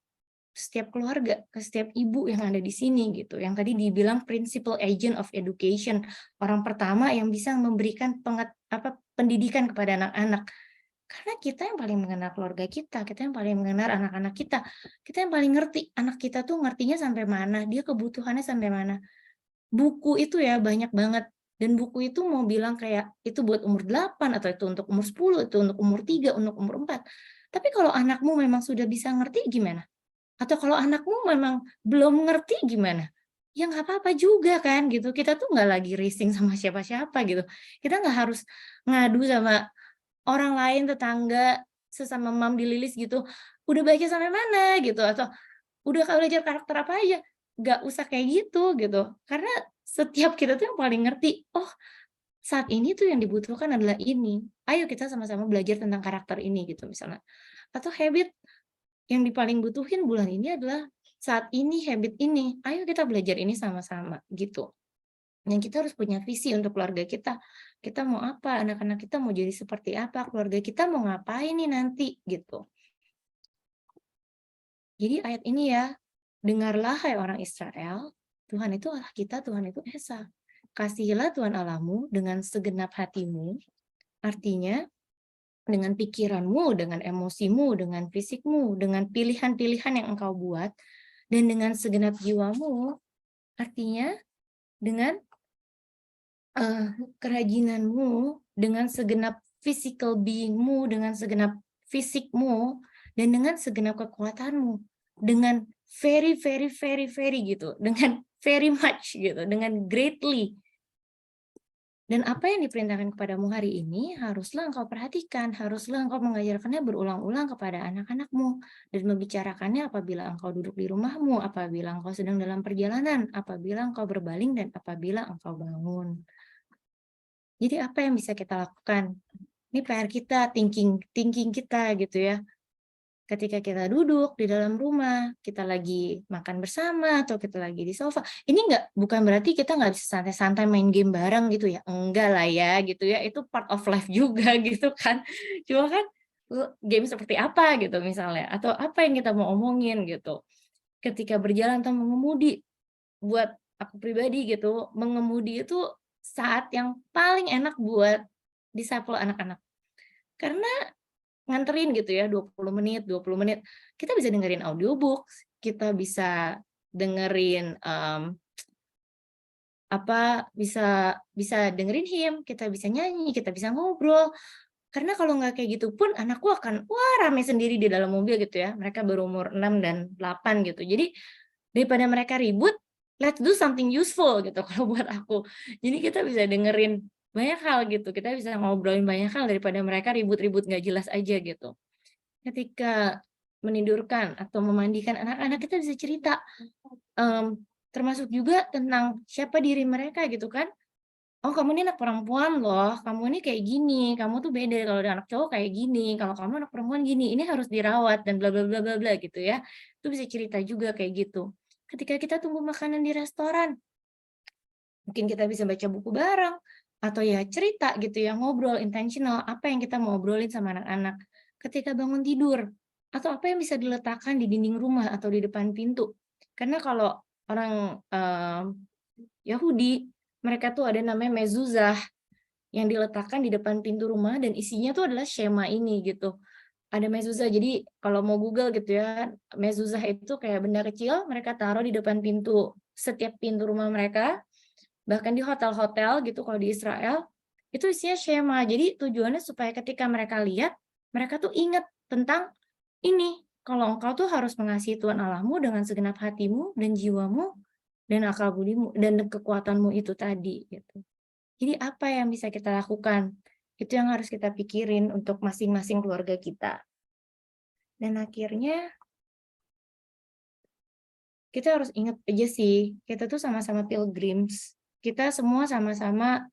keluarga, ke setiap ibu yang ada di sini gitu. Yang tadi dibilang principal agent of education, orang pertama yang bisa memberikan pendidikan kepada anak-anak. Karena kita yang paling mengenal keluarga kita yang paling mengenal anak-anak kita yang paling ngerti anak kita tuh ngertinya sampai mana, dia kebutuhannya sampai mana. Buku itu ya banyak banget, dan buku itu mau bilang kayak itu buat umur 8 atau itu untuk umur 10, itu untuk umur 3, untuk umur 4. Tapi kalau anakmu memang sudah bisa ngerti gimana? Atau kalau anakmu memang belum ngerti gimana? Ya nggak apa-apa juga kan gitu, kita tuh nggak lagi rising sama siapa-siapa gitu. Kita nggak harus ngadu sama orang lain, tetangga, sesama mam di Lilis gitu, "Udah baca sampai mana?" gitu, atau "Udah belajar karakter apa aja?" Nggak usah kayak gitu. Karena setiap kita tuh yang paling ngerti, "Oh, saat ini tuh yang dibutuhkan adalah ini. Ayo kita sama-sama belajar tentang karakter ini," gitu misalnya. Atau habit yang paling butuhin bulan ini adalah saat ini, habit ini. Ayo kita belajar ini sama-sama, gitu. Dan kita harus punya visi untuk keluarga kita. Kita mau apa? Anak-anak kita mau jadi seperti apa? Keluarga kita mau ngapain nih nanti? Gitu. Jadi ayat ini ya, dengarlah hai orang Israel, Tuhan itu Allah kita, Tuhan itu Esa. Kasihilah Tuhan Allahmu dengan segenap hatimu, artinya dengan pikiranmu, dengan emosimu, dengan fisikmu, dengan pilihan-pilihan yang engkau buat, dan dengan segenap jiwamu, artinya dengan kerajinanmu, dengan segenap physical being-mu, dengan segenap fisikmu, dan dengan segenap kekuatanmu, dengan very very very very gitu, dengan very much gitu, dengan greatly. Dan apa yang diperintahkan kepadamu hari ini haruslah engkau perhatikan, haruslah engkau mengajarkannya berulang-ulang kepada anak-anakmu dan membicarakannya apabila engkau duduk di rumahmu, apabila engkau sedang dalam perjalanan, apabila engkau berbaling dan apabila engkau bangun. Jadi apa yang bisa kita lakukan? Ini PR kita, thinking kita gitu ya. Ketika kita duduk di dalam rumah, kita lagi makan bersama, atau kita lagi di sofa. Ini bukan berarti kita nggak bisa santai-santai main game bareng gitu ya. Enggak lah ya gitu ya. Itu part of life juga gitu kan. Cuma kan game seperti apa gitu misalnya. Atau apa yang kita mau omongin gitu. Ketika berjalan atau mengemudi, buat aku pribadi gitu, mengemudi itu saat yang paling enak buat disapel anak-anak. Karena nganterin gitu ya 20 menit, kita bisa dengerin audiobook, kita bisa dengerin, bisa dengerin hymn, kita bisa nyanyi, kita bisa ngobrol. Karena kalau nggak kayak gitu pun anakku akan, wah rame sendiri di dalam mobil gitu ya, mereka berumur 6 dan 8 gitu. Jadi daripada mereka ribut, let's do something useful gitu kalau buat aku. Jadi kita bisa dengerin banyak hal gitu, kita bisa ngobrolin banyak hal daripada mereka ribut-ribut nggak jelas aja gitu. Ketika menidurkan atau memandikan anak-anak, kita bisa cerita, termasuk juga tentang siapa diri mereka gitu kan. "Oh kamu ini anak perempuan loh, kamu ini kayak gini, kamu tuh beda, kalau ada anak cowok kayak gini, kalau kamu anak perempuan gini, ini harus dirawat," dan bla bla bla bla bla gitu ya. Itu bisa cerita juga kayak gitu. Ketika kita tunggu makanan di restoran, mungkin kita bisa baca buku bareng, atau ya cerita gitu ya, ngobrol intentional, apa yang kita mau obrolin sama anak-anak. Ketika bangun tidur, atau apa yang bisa diletakkan di dinding rumah atau di depan pintu. Karena kalau orang Yahudi, mereka tuh ada namanya mezuzah, yang diletakkan di depan pintu rumah dan isinya tuh adalah Shema ini gitu. Ada mezuzah, jadi kalau mau Google gitu ya, mezuzah itu kayak benda kecil, mereka taruh di depan pintu, setiap pintu rumah mereka, bahkan di hotel-hotel gitu kalau di Israel, itu isinya Shema. Jadi tujuannya supaya ketika mereka lihat, mereka tuh ingat tentang ini, kalau engkau tuh harus mengasihi Tuhan Allahmu dengan segenap hatimu dan jiwamu dan akal budimu dan kekuatanmu itu tadi gitu. Jadi apa yang bisa kita lakukan? Itu yang harus kita pikirin untuk masing-masing keluarga kita. Dan akhirnya kita harus ingat aja sih, kita tuh sama-sama pilgrims. Kita semua sama-sama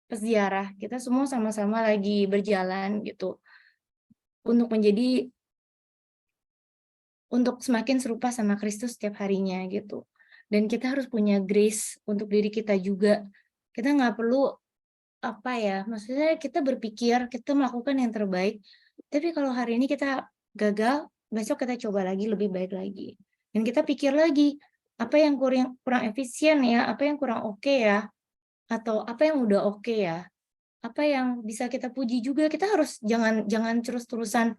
peziarah. Kita semua sama-sama lagi berjalan gitu untuk semakin serupa sama Kristus setiap harinya gitu. Dan kita harus punya grace untuk diri kita juga. Kita nggak perlu maksudnya kita berpikir, kita melakukan yang terbaik, tapi kalau hari ini kita gagal, besok kita coba lagi, lebih baik lagi. Dan kita pikir lagi, apa yang kurang efisien ya, apa yang kurang oke ya, atau apa yang udah oke ya, apa yang bisa kita puji juga. Kita harus jangan terus-terusan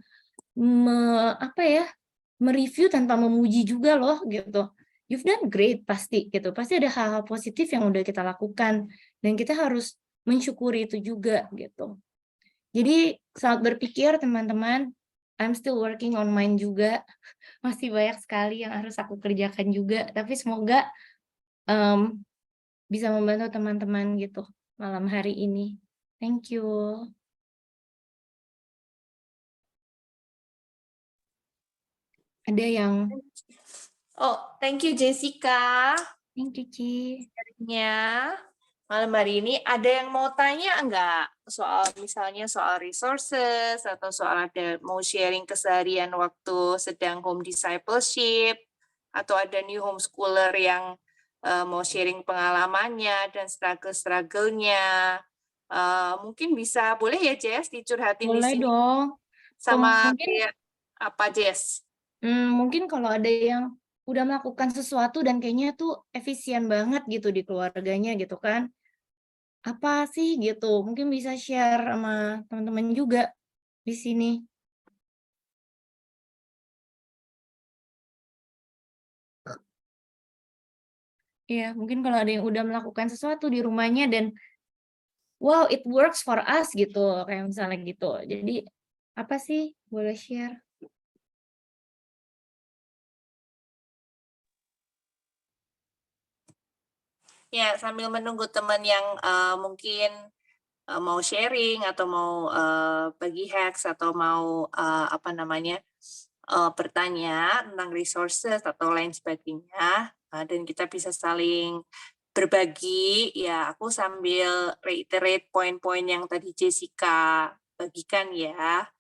mereview tanpa memuji juga loh gitu. You've done great pasti gitu. Pasti ada hal-hal positif yang udah kita lakukan dan kita harus mensyukuri itu juga gitu. Jadi selamat berpikir teman-teman. I'm still working on mine juga. Masih banyak sekali yang harus aku kerjakan juga. Tapi semoga bisa membantu teman-teman gitu malam hari ini. Thank you. Ada yang Oh, thank you Jessica. thank you, Ci. Sharingnya. Malam hari ini ada yang mau tanya enggak? Soal misalnya soal resources atau soal ada mau sharing keseharian waktu sedang home discipleship atau ada new homeschooler yang mau sharing pengalamannya dan struggle-struggle-nya. Mungkin bisa, boleh ya Jess dicurhatin di Boleh sini dong. sama Mungkin kayak apa Jess? mungkin kalau ada yang udah melakukan sesuatu dan kayaknya tuh efisien banget gitu di keluarganya gitu kan. Apa sih gitu? Mungkin bisa share sama teman-teman juga di sini. Ya, mungkin kalau ada yang udah melakukan sesuatu di rumahnya dan wow, it works for us gitu, kayak misalnya gitu. Jadi apa sih? Boleh share? Ya, sambil menunggu teman yang mungkin mau sharing atau mau bagi hacks atau mau bertanya tentang resources atau lain sebagainya, dan kita bisa saling berbagi. Ya, aku sambil reiterate poin-poin yang tadi Jessica bagikan ya.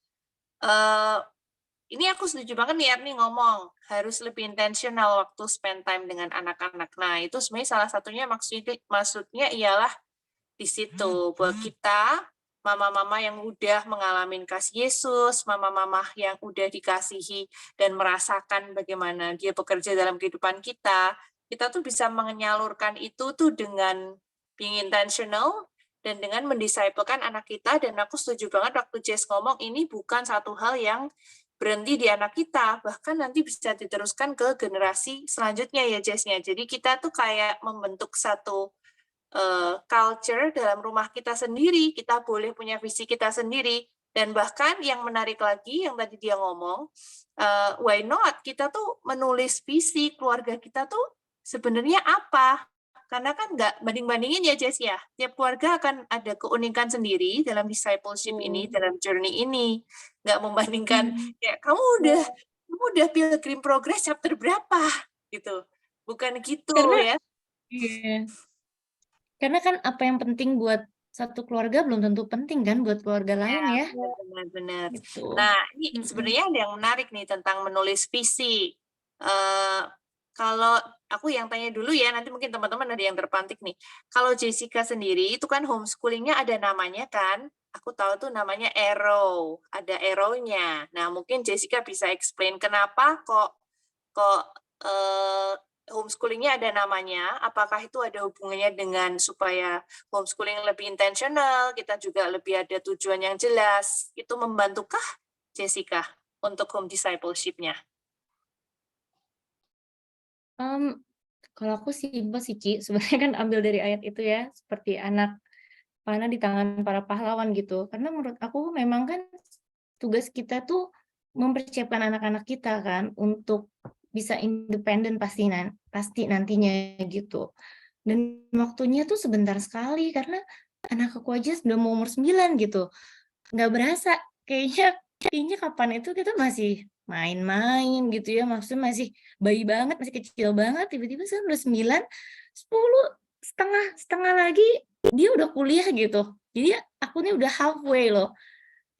Ini aku setuju banget nih Erni ngomong, harus lebih intentional waktu spend time dengan anak-anak. Nah, itu sebenarnya salah satunya maksudnya ialah di situ buat kita mama-mama yang udah mengalami kasih Yesus, mama-mama yang udah dikasihi dan merasakan bagaimana dia bekerja dalam kehidupan kita tuh bisa menyalurkan itu tuh dengan being intentional dan dengan mendisiplekan anak kita. Dan aku setuju banget waktu Jess ngomong ini bukan satu hal yang berhenti di anak kita, bahkan nanti bisa diteruskan ke generasi selanjutnya ya Jess-nya. Jadi kita tuh kayak membentuk satu culture dalam rumah kita sendiri, kita boleh punya visi kita sendiri, dan bahkan yang menarik lagi yang tadi dia ngomong, why not kita tuh menulis visi keluarga kita tuh sebenarnya apa? Karena kan nggak banding-bandingin ya Jess ya, tiap keluarga akan ada keunikan sendiri dalam discipleship ini, dalam journey ini, nggak membandingkan ya kamu udah Pilgrim Progress chapter berapa gitu, bukan gitu Karena ya. iya. Karena kan apa yang penting buat satu keluarga belum tentu penting kan buat keluarga lain ya. Benar-benar. Gitu. Nah, ini sebenarnya ada yang menarik nih tentang menulis visi. Kalau aku yang tanya dulu ya, nanti mungkin teman-teman ada yang terpantik nih. Kalau Jessica sendiri, itu kan homeschoolingnya ada namanya kan? Aku tahu tuh namanya Arrow, ada arrow-nya. Nah, mungkin Jessica bisa explain kenapa kok homeschoolingnya ada namanya, apakah itu ada hubungannya dengan supaya homeschooling lebih intentional, kita juga lebih ada tujuan yang jelas. Itu membantukah Jessica untuk home discipleship-nya? Kalau aku simpel sih, Ci. Sebenarnya kan ambil dari ayat itu ya, seperti anak panah di tangan para pahlawan gitu. Karena menurut aku memang kan tugas kita tuh mempersiapkan anak-anak kita kan untuk bisa independen pasti nantinya gitu. Dan waktunya tuh sebentar sekali karena anak aku aja sudah mau umur 9 gitu. Nggak berasa, kayaknya kapan itu kita masih main-main gitu ya, maksudnya masih bayi banget, masih kecil banget, tiba-tiba sekarang udah 9, 10, setengah lagi dia udah kuliah gitu. Jadi aku nih udah halfway loh.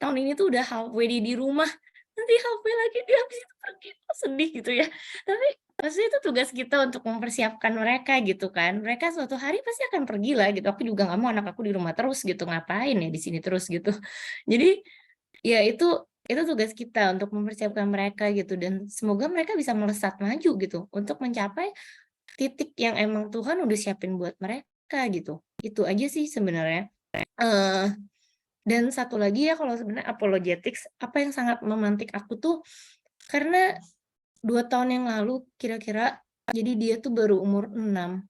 Tahun ini tuh udah halfway di rumah, nanti halfway lagi dia habis itu pergi, sedih gitu ya. Tapi maksudnya itu tugas kita untuk mempersiapkan mereka gitu kan. Mereka suatu hari pasti akan pergi lah gitu. Aku juga nggak mau anak aku di rumah terus gitu, ngapain ya di sini terus gitu. Jadi ya itu tugas kita untuk mempersiapkan mereka gitu dan semoga mereka bisa melesat maju gitu untuk mencapai titik yang emang Tuhan udah siapin buat mereka gitu. Itu aja sih sebenarnya. Dan satu lagi ya, kalau sebenarnya apologetics, apa yang sangat memantik aku tuh, karena 2 tahun yang lalu kira-kira, jadi dia tuh baru umur 6.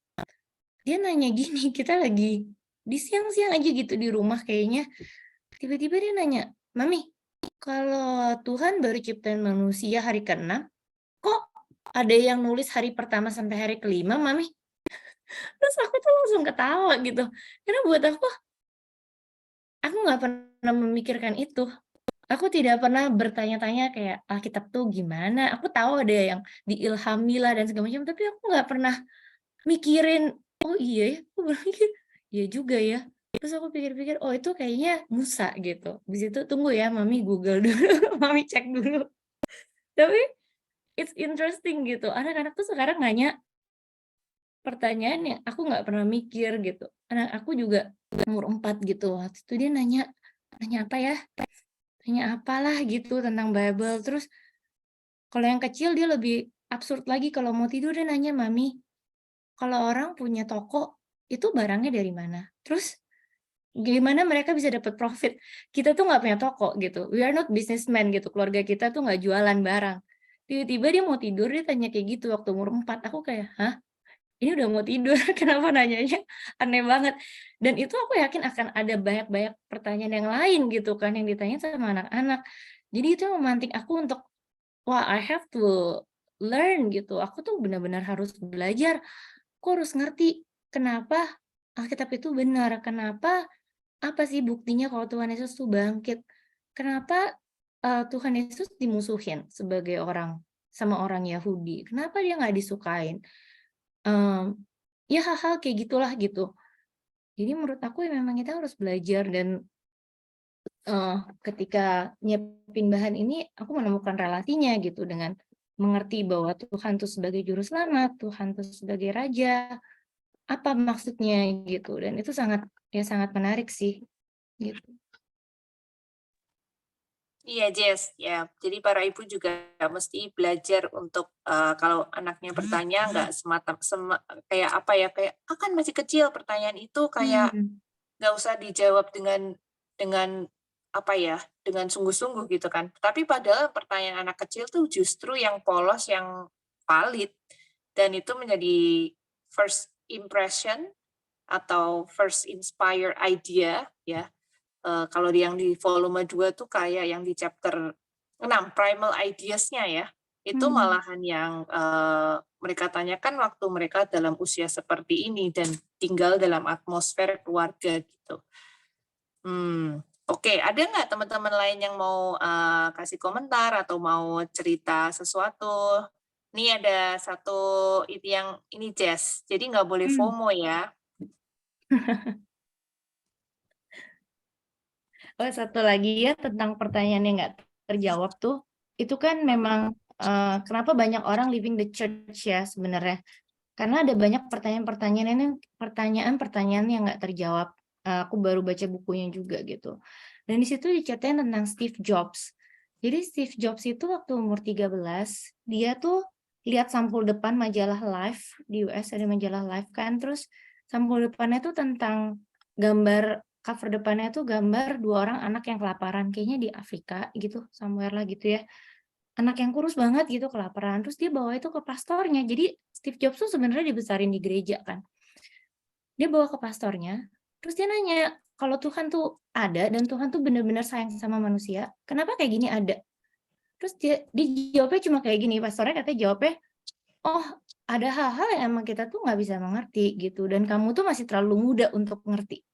Dia nanya gini, kita lagi di siang-siang aja gitu di rumah kayaknya, tiba-tiba dia nanya, "Mami, kalau Tuhan baru ciptain manusia hari ke-6, kok ada yang nulis hari pertama sampai hari ke-5, Mami?" Terus aku tuh langsung ketawa gitu, karena buat aku nggak pernah memikirkan itu. Aku tidak pernah bertanya-tanya kayak Alkitab tuh gimana, aku tahu ada yang diilhami lah dan segala macam, tapi aku nggak pernah mikirin, "Oh iya ya," aku berpikir, "iya juga ya." Terus aku pikir-pikir, "Oh itu kayaknya Musa," gitu. Habis itu, "Tunggu ya Mami Google dulu, Mami cek dulu." Tapi it's interesting gitu, anak-anak tuh sekarang nanya pertanyaan yang aku nggak pernah mikir gitu. Anak aku juga umur 4 gitu, waktu itu dia nanya nanya apa ya, nanya apalah gitu tentang Bible. Terus kalau yang kecil dia lebih absurd lagi, kalau mau tidur dia nanya, "Mami, kalau orang punya toko, itu barangnya dari mana? Terus gimana mereka bisa dapat profit? Kita tuh nggak punya toko," gitu. "We are not businessman," gitu, keluarga kita tuh nggak jualan barang. Tiba-tiba dia mau tidur, dia tanya kayak gitu waktu umur 4. Aku kayak, "Hah? Ini udah mau tidur, kenapa nanyanya aneh banget." Dan itu aku yakin akan ada banyak-banyak pertanyaan yang lain gitu kan, yang ditanya sama anak-anak. Jadi itu yang memantik aku untuk, wah, I have to learn gitu. Aku tuh benar-benar harus belajar. Aku harus ngerti kenapa Alkitab itu benar, kenapa, apa sih buktinya kalau Tuhan Yesus tuh bangkit. Kenapa, Tuhan Yesus dimusuhin sebagai orang sama orang Yahudi, kenapa dia nggak disukain. Mmm, ya hal-hal kayak gitulah gitu. Jadi menurut aku ya memang kita harus belajar dan, ketika nyiapin bahan ini aku menemukan relasinya gitu dengan mengerti bahwa Tuhan itu sebagai juru selamat, Tuhan itu sebagai raja, apa maksudnya gitu, dan itu sangat ya sangat menarik sih, gitu. Iya, Jess. Ya, jadi para ibu juga mesti belajar untuk kalau anaknya bertanya nggak kayak apa ya, kayak kan masih kecil pertanyaan itu kayak Hmm. nggak usah dijawab dengan apa ya, dengan sungguh-sungguh gitu kan. Tapi padahal pertanyaan anak kecil tuh justru yang polos, yang valid, dan itu menjadi first impression atau first inspire idea ya. Kalau yang di volume 2 tuh kayak yang di chapter 6 primal ideas-nya ya, itu Hmm. malahan yang, mereka tanyakan waktu mereka dalam usia seperti ini dan tinggal dalam atmosfer keluarga gitu. Oke, ada nggak teman-teman lain yang mau, kasih komentar atau mau cerita sesuatu? Ini ada satu itu yang ini Jess, jadi nggak boleh Hmm. FOMO ya. Oh, satu lagi ya tentang pertanyaan yang nggak terjawab tuh, itu kan memang, kenapa banyak orang leaving the church ya sebenarnya. Karena ada banyak pertanyaan-pertanyaan yang nggak terjawab. Aku baru baca bukunya juga gitu. Dan di situ diceritain tentang Steve Jobs. Jadi Steve Jobs itu waktu umur 13, dia tuh lihat sampul depan majalah Life, di US ada majalah Life kan, terus sampul depannya tuh tentang gambar, cover depannya tuh gambar 2 orang anak yang kelaparan, kayaknya di Afrika gitu, somewhere lah gitu ya. Anak yang kurus banget gitu kelaparan, terus dia bawa itu ke pastornya. Jadi Steve Jobs tuh sebenarnya dibesarin di gereja kan. Dia bawa ke pastornya, terus dia nanya, "Kalau Tuhan tuh ada dan Tuhan tuh benar-benar sayang sama manusia, kenapa kayak gini ada?" Terus dia jawabnya cuma kayak gini, pastornya katanya jawabnya, "Oh, ada hal-hal yang emang kita tuh nggak bisa mengerti gitu, dan kamu tuh masih terlalu muda untuk mengerti."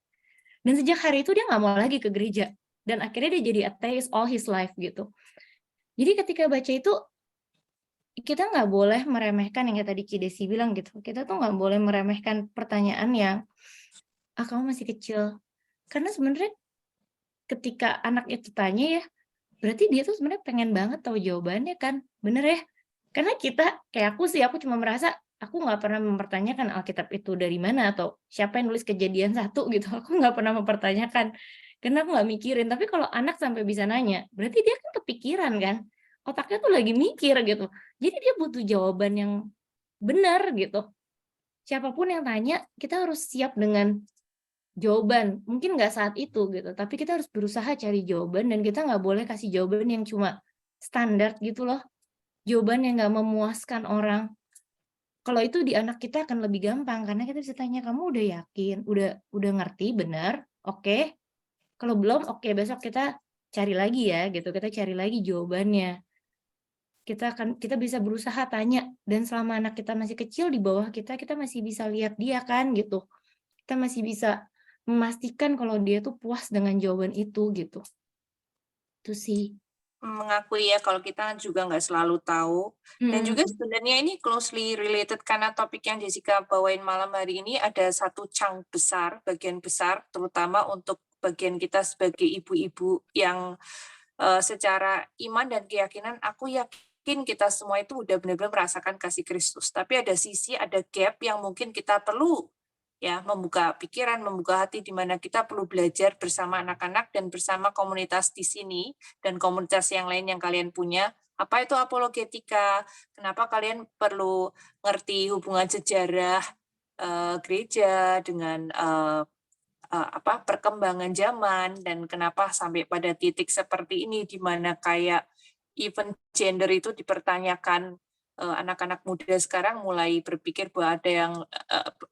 Dan sejak hari itu dia nggak mau lagi ke gereja, dan akhirnya dia jadi atheist all his life gitu. Jadi ketika baca itu, kita nggak boleh meremehkan yang kayak tadi Ci Desi bilang gitu, kita tuh nggak boleh meremehkan pertanyaan yang, "Ah, kamu masih kecil." Karena sebenarnya ketika anak itu tanya ya, berarti dia tuh sebenarnya pengen banget tahu jawabannya kan, bener ya? Karena kita, kayak aku sih, aku cuma merasa, aku nggak pernah mempertanyakan Alkitab itu dari mana, atau siapa yang nulis Kejadian 1 gitu, aku nggak pernah mempertanyakan, karena aku nggak mikirin. Tapi kalau anak sampai bisa nanya, berarti dia kan kepikiran kan, otaknya tuh lagi mikir gitu. Jadi dia butuh jawaban yang benar gitu. Siapapun yang tanya, kita harus siap dengan jawaban. Mungkin nggak saat itu gitu, tapi kita harus berusaha cari jawaban dan kita nggak boleh kasih jawaban yang cuma standar gitu loh. Jawaban yang nggak memuaskan orang. Kalau itu di anak kita akan lebih gampang karena kita bisa tanya, kamu udah yakin, udah ngerti benar, oke. Kalau belum, oke, besok kita cari lagi ya gitu. Kita cari lagi jawabannya. Kita bisa berusaha tanya, dan selama anak kita masih kecil di bawah kita masih bisa lihat dia kan gitu. Kita masih bisa memastikan kalau dia tuh puas dengan jawaban itu gitu. Itu sih. Mengakui ya kalau kita juga nggak selalu tahu. Dan juga sebenarnya ini closely related karena topik yang Jessica bawain malam hari ini ada satu chunk besar, bagian besar, terutama untuk bagian kita sebagai ibu-ibu yang secara iman dan keyakinan, aku yakin kita semua itu udah benar-benar merasakan kasih Kristus. Tapi ada sisi, ada gap yang mungkin kita perlu ya membuka pikiran, membuka hati, di mana kita perlu belajar bersama anak-anak dan bersama komunitas di sini dan komunitas yang lain yang kalian punya. Apa itu apologetika? Kenapa kalian perlu ngerti hubungan sejarah gereja dengan perkembangan zaman, dan kenapa sampai pada titik seperti ini di mana kayak even gender itu dipertanyakan. Anak-anak muda sekarang mulai berpikir bahwa ada yang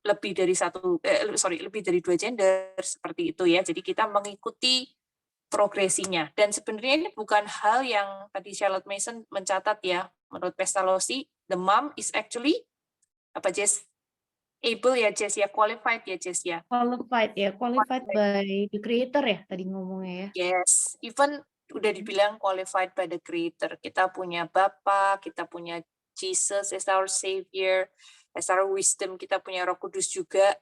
lebih dari lebih dari 2 gender seperti itu ya. Jadi kita mengikuti progresinya, dan sebenarnya ini bukan hal yang tadi Charlotte Mason mencatat ya. Menurut Pestalozzi, the mom is actually Jess? Able ya Jess ya, qualified ya Jess ya. Qualified by the creator ya tadi ngomongnya ya. Yes, even udah dibilang qualified by the creator. Kita punya Bapa, kita punya Jesus as our Savior, as our wisdom, kita punya Roh Kudus juga.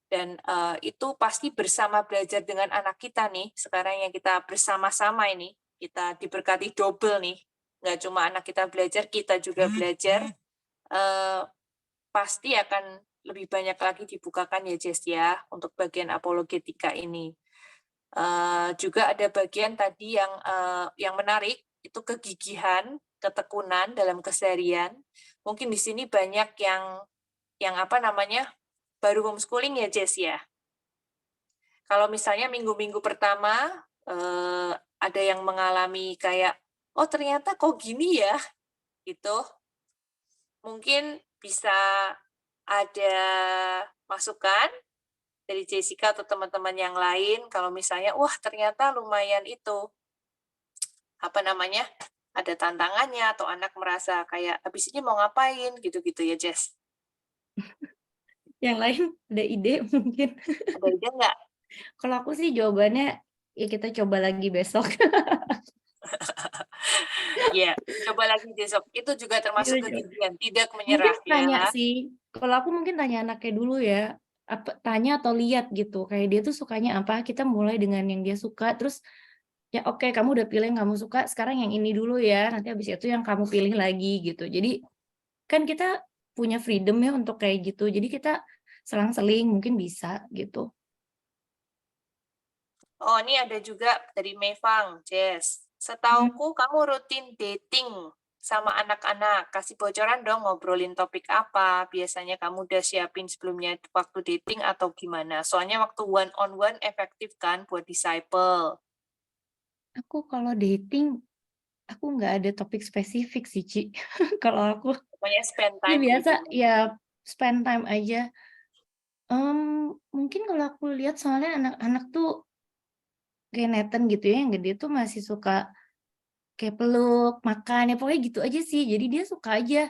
Dan itu pasti bersama belajar dengan anak kita nih, sekarang yang kita bersama-sama ini, kita diberkati double nih. Nggak cuma anak kita belajar, kita juga belajar. Pasti akan lebih banyak lagi dibukakan ya Jess ya, untuk bagian apologetika ini. Juga ada bagian tadi yang menarik, itu kegigihan, ketekunan dalam keseharian. Mungkin di sini banyak yang baru homeschooling ya Jess ya. Kalau misalnya minggu-minggu pertama ada yang mengalami kayak, oh ternyata kok gini ya, gitu. Mungkin bisa ada masukan dari Jessica atau teman-teman yang lain, kalau misalnya, wah ternyata lumayan itu, ada tantangannya, atau anak merasa kayak, habis ini mau ngapain, gitu-gitu ya, Jess. Yang lain ada ide mungkin? Ada ide nggak? Kalau aku sih jawabannya, ya kita coba lagi besok. Iya, coba lagi besok. Itu juga termasuk kegigihan, tidak Mungkin menyerah tanya ya. sih, kalau aku mungkin tanya anaknya dulu ya, tanya atau lihat gitu, kayak dia tuh sukanya apa, kita mulai dengan yang dia suka, terus ya oke, kamu udah pilih yang kamu suka, sekarang yang ini dulu ya, nanti habis itu yang kamu pilih lagi gitu. Jadi kan kita punya freedom ya untuk kayak gitu, jadi kita selang-seling mungkin bisa gitu. Oh, ini ada juga dari Mevang, Jess. Setauku kamu rutin dating sama anak-anak. Kasih bocoran dong, ngobrolin topik apa. Biasanya kamu udah siapin sebelumnya waktu dating atau gimana? Soalnya waktu one-on-one efektif kan buat disciple. Aku kalau dating, aku nggak ada topik spesifik sih, Ci. Kalau aku Pokoknya spend ya time biasa gitu. ya spend time aja. Mungkin kalau aku lihat soalnya anak-anak tuh kayak Nathan gitu ya, yang gede tuh masih suka kayak peluk, makan, ya pokoknya gitu aja sih. Jadi dia suka aja.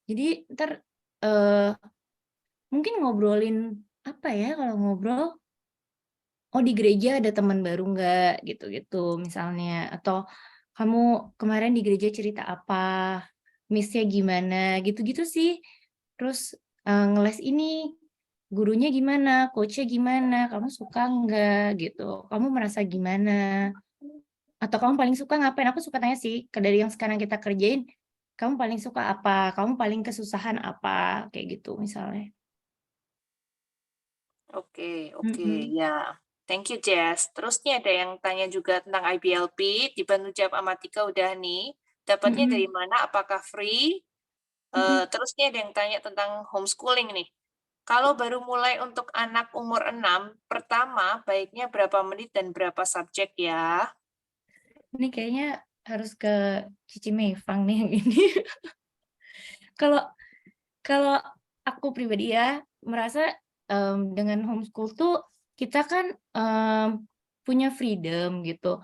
Jadi ntar mungkin ngobrolin apa ya kalau ngobrol, oh di gereja ada teman baru nggak gitu-gitu misalnya. Atau kamu kemarin di gereja cerita apa, miss-nya gimana, gitu-gitu sih. Terus ngeles ini gurunya gimana, coach-nya gimana, kamu suka nggak gitu, kamu merasa gimana, atau kamu paling suka ngapain. Aku suka tanya sih, dari yang sekarang kita kerjain, kamu paling suka apa, kamu paling kesusahan apa, kayak gitu misalnya. Oke, ya. Thank you, Jess. Terus nih ada yang tanya juga tentang IBLP, dibantu jawab sama Tika udah nih. Dapatnya dari mana? Apakah free? Terus nih ada yang tanya tentang homeschooling nih. Kalau baru mulai untuk anak umur 6, pertama baiknya berapa menit dan berapa subjek ya? Ini kayaknya harus ke Cici Meifang nih yang ini. Kalau kalau aku pribadi ya, merasa, dengan homeschool tuh kita kan, punya freedom gitu.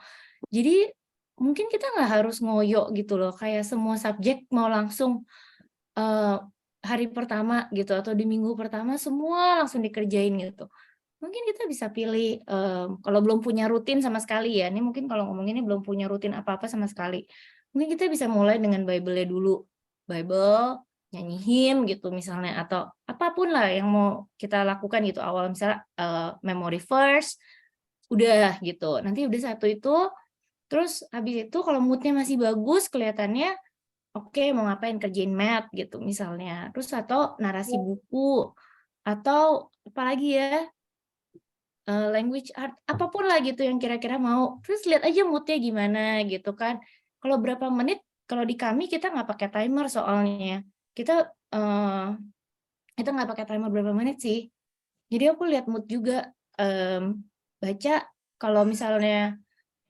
Jadi, mungkin kita nggak harus ngoyo gitu loh, kayak semua subjek mau langsung, eee, hari pertama gitu atau di minggu pertama semua langsung dikerjain gitu. Mungkin kita bisa pilih, kalau belum punya rutin sama sekali ya, ini mungkin kalau ngomonginnya belum punya rutin apa-apa sama sekali. Mungkin kita bisa mulai dengan Bible-nya dulu. Bible, nyanyi hymn gitu misalnya, atau apapun lah yang mau kita lakukan gitu awal misalnya, memory verse, udah gitu. Nanti udah satu itu, terus habis itu kalau mood-nya masih bagus kelihatannya, oke mau ngapain, kerjain math gitu misalnya. Terus atau narasi buku, atau apalagi ya, language art, apapun lah gitu yang kira-kira mau, terus lihat aja mood-nya gimana gitu kan. Kalau berapa menit, kalau di kami kita nggak pakai timer soalnya. Kita nggak pakai timer berapa menit sih. Jadi aku lihat mood juga, baca kalau misalnya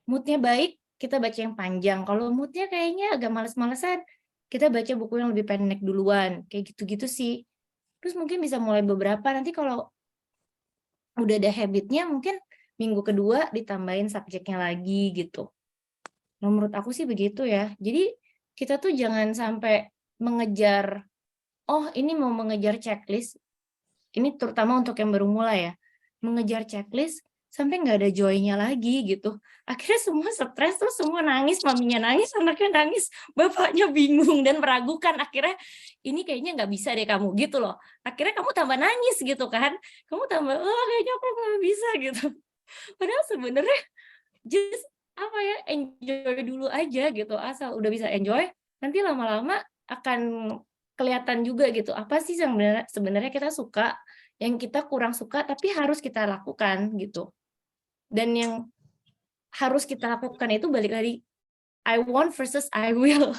mood-nya baik, kita baca yang panjang, kalau mood-nya kayaknya agak males-malesan, kita baca buku yang lebih pendek duluan, kayak gitu-gitu sih. Terus mungkin bisa mulai beberapa, nanti kalau udah ada habit-nya mungkin minggu kedua ditambahin subjeknya lagi gitu. Nah, menurut aku sih begitu ya. Jadi kita tuh jangan sampai mengejar, oh ini mau mengejar checklist, ini terutama untuk yang baru mulai ya, mengejar checklist sampai nggak ada joy-nya lagi gitu. Akhirnya semua stres, terus semua nangis, maminya nangis, anaknya nangis, bapaknya bingung dan meragukan. Akhirnya ini kayaknya nggak bisa deh kamu gitu loh. Akhirnya kamu tambah nangis gitu kan. Kamu tambah, oh kayaknya aku nggak bisa gitu. Padahal sebenarnya just apa ya, enjoy dulu aja gitu. Asal udah bisa enjoy, nanti lama-lama akan kelihatan juga gitu. Apa sih yang sebenarnya kita suka, yang kita kurang suka tapi harus kita lakukan gitu. Dan yang harus kita lakukan itu balik lagi, I want versus I will.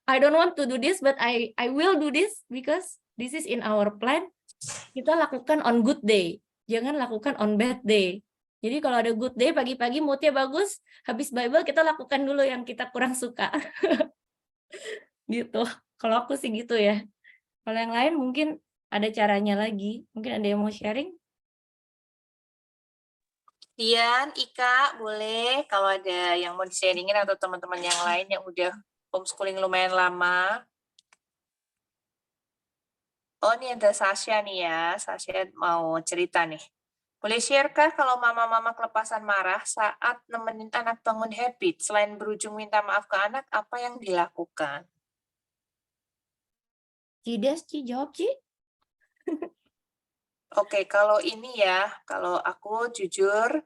I don't want to do this but I will do this because this is in our plan. Kita lakukan on good day, jangan lakukan on bad day. Jadi kalau ada good day, pagi-pagi mood-nya bagus, habis Bible kita lakukan dulu yang kita kurang suka. Gitu. Kalau aku sih gitu ya. Kalau yang lain mungkin ada caranya lagi. Mungkin ada yang mau sharing? Dian, Ika, boleh kalau ada yang mau di-sharingin atau teman-teman yang lain yang udah homeschooling lumayan lama. Oh, ini ada Sasha nih ya. Sasha mau cerita nih. Boleh share kah kalau mama-mama kelepasan marah saat nemenin anak bangun habit, selain berujung minta maaf ke anak, apa yang dilakukan? Cidas, Ci, jawab, Ci. Oke, kalau ini ya, kalau aku jujur,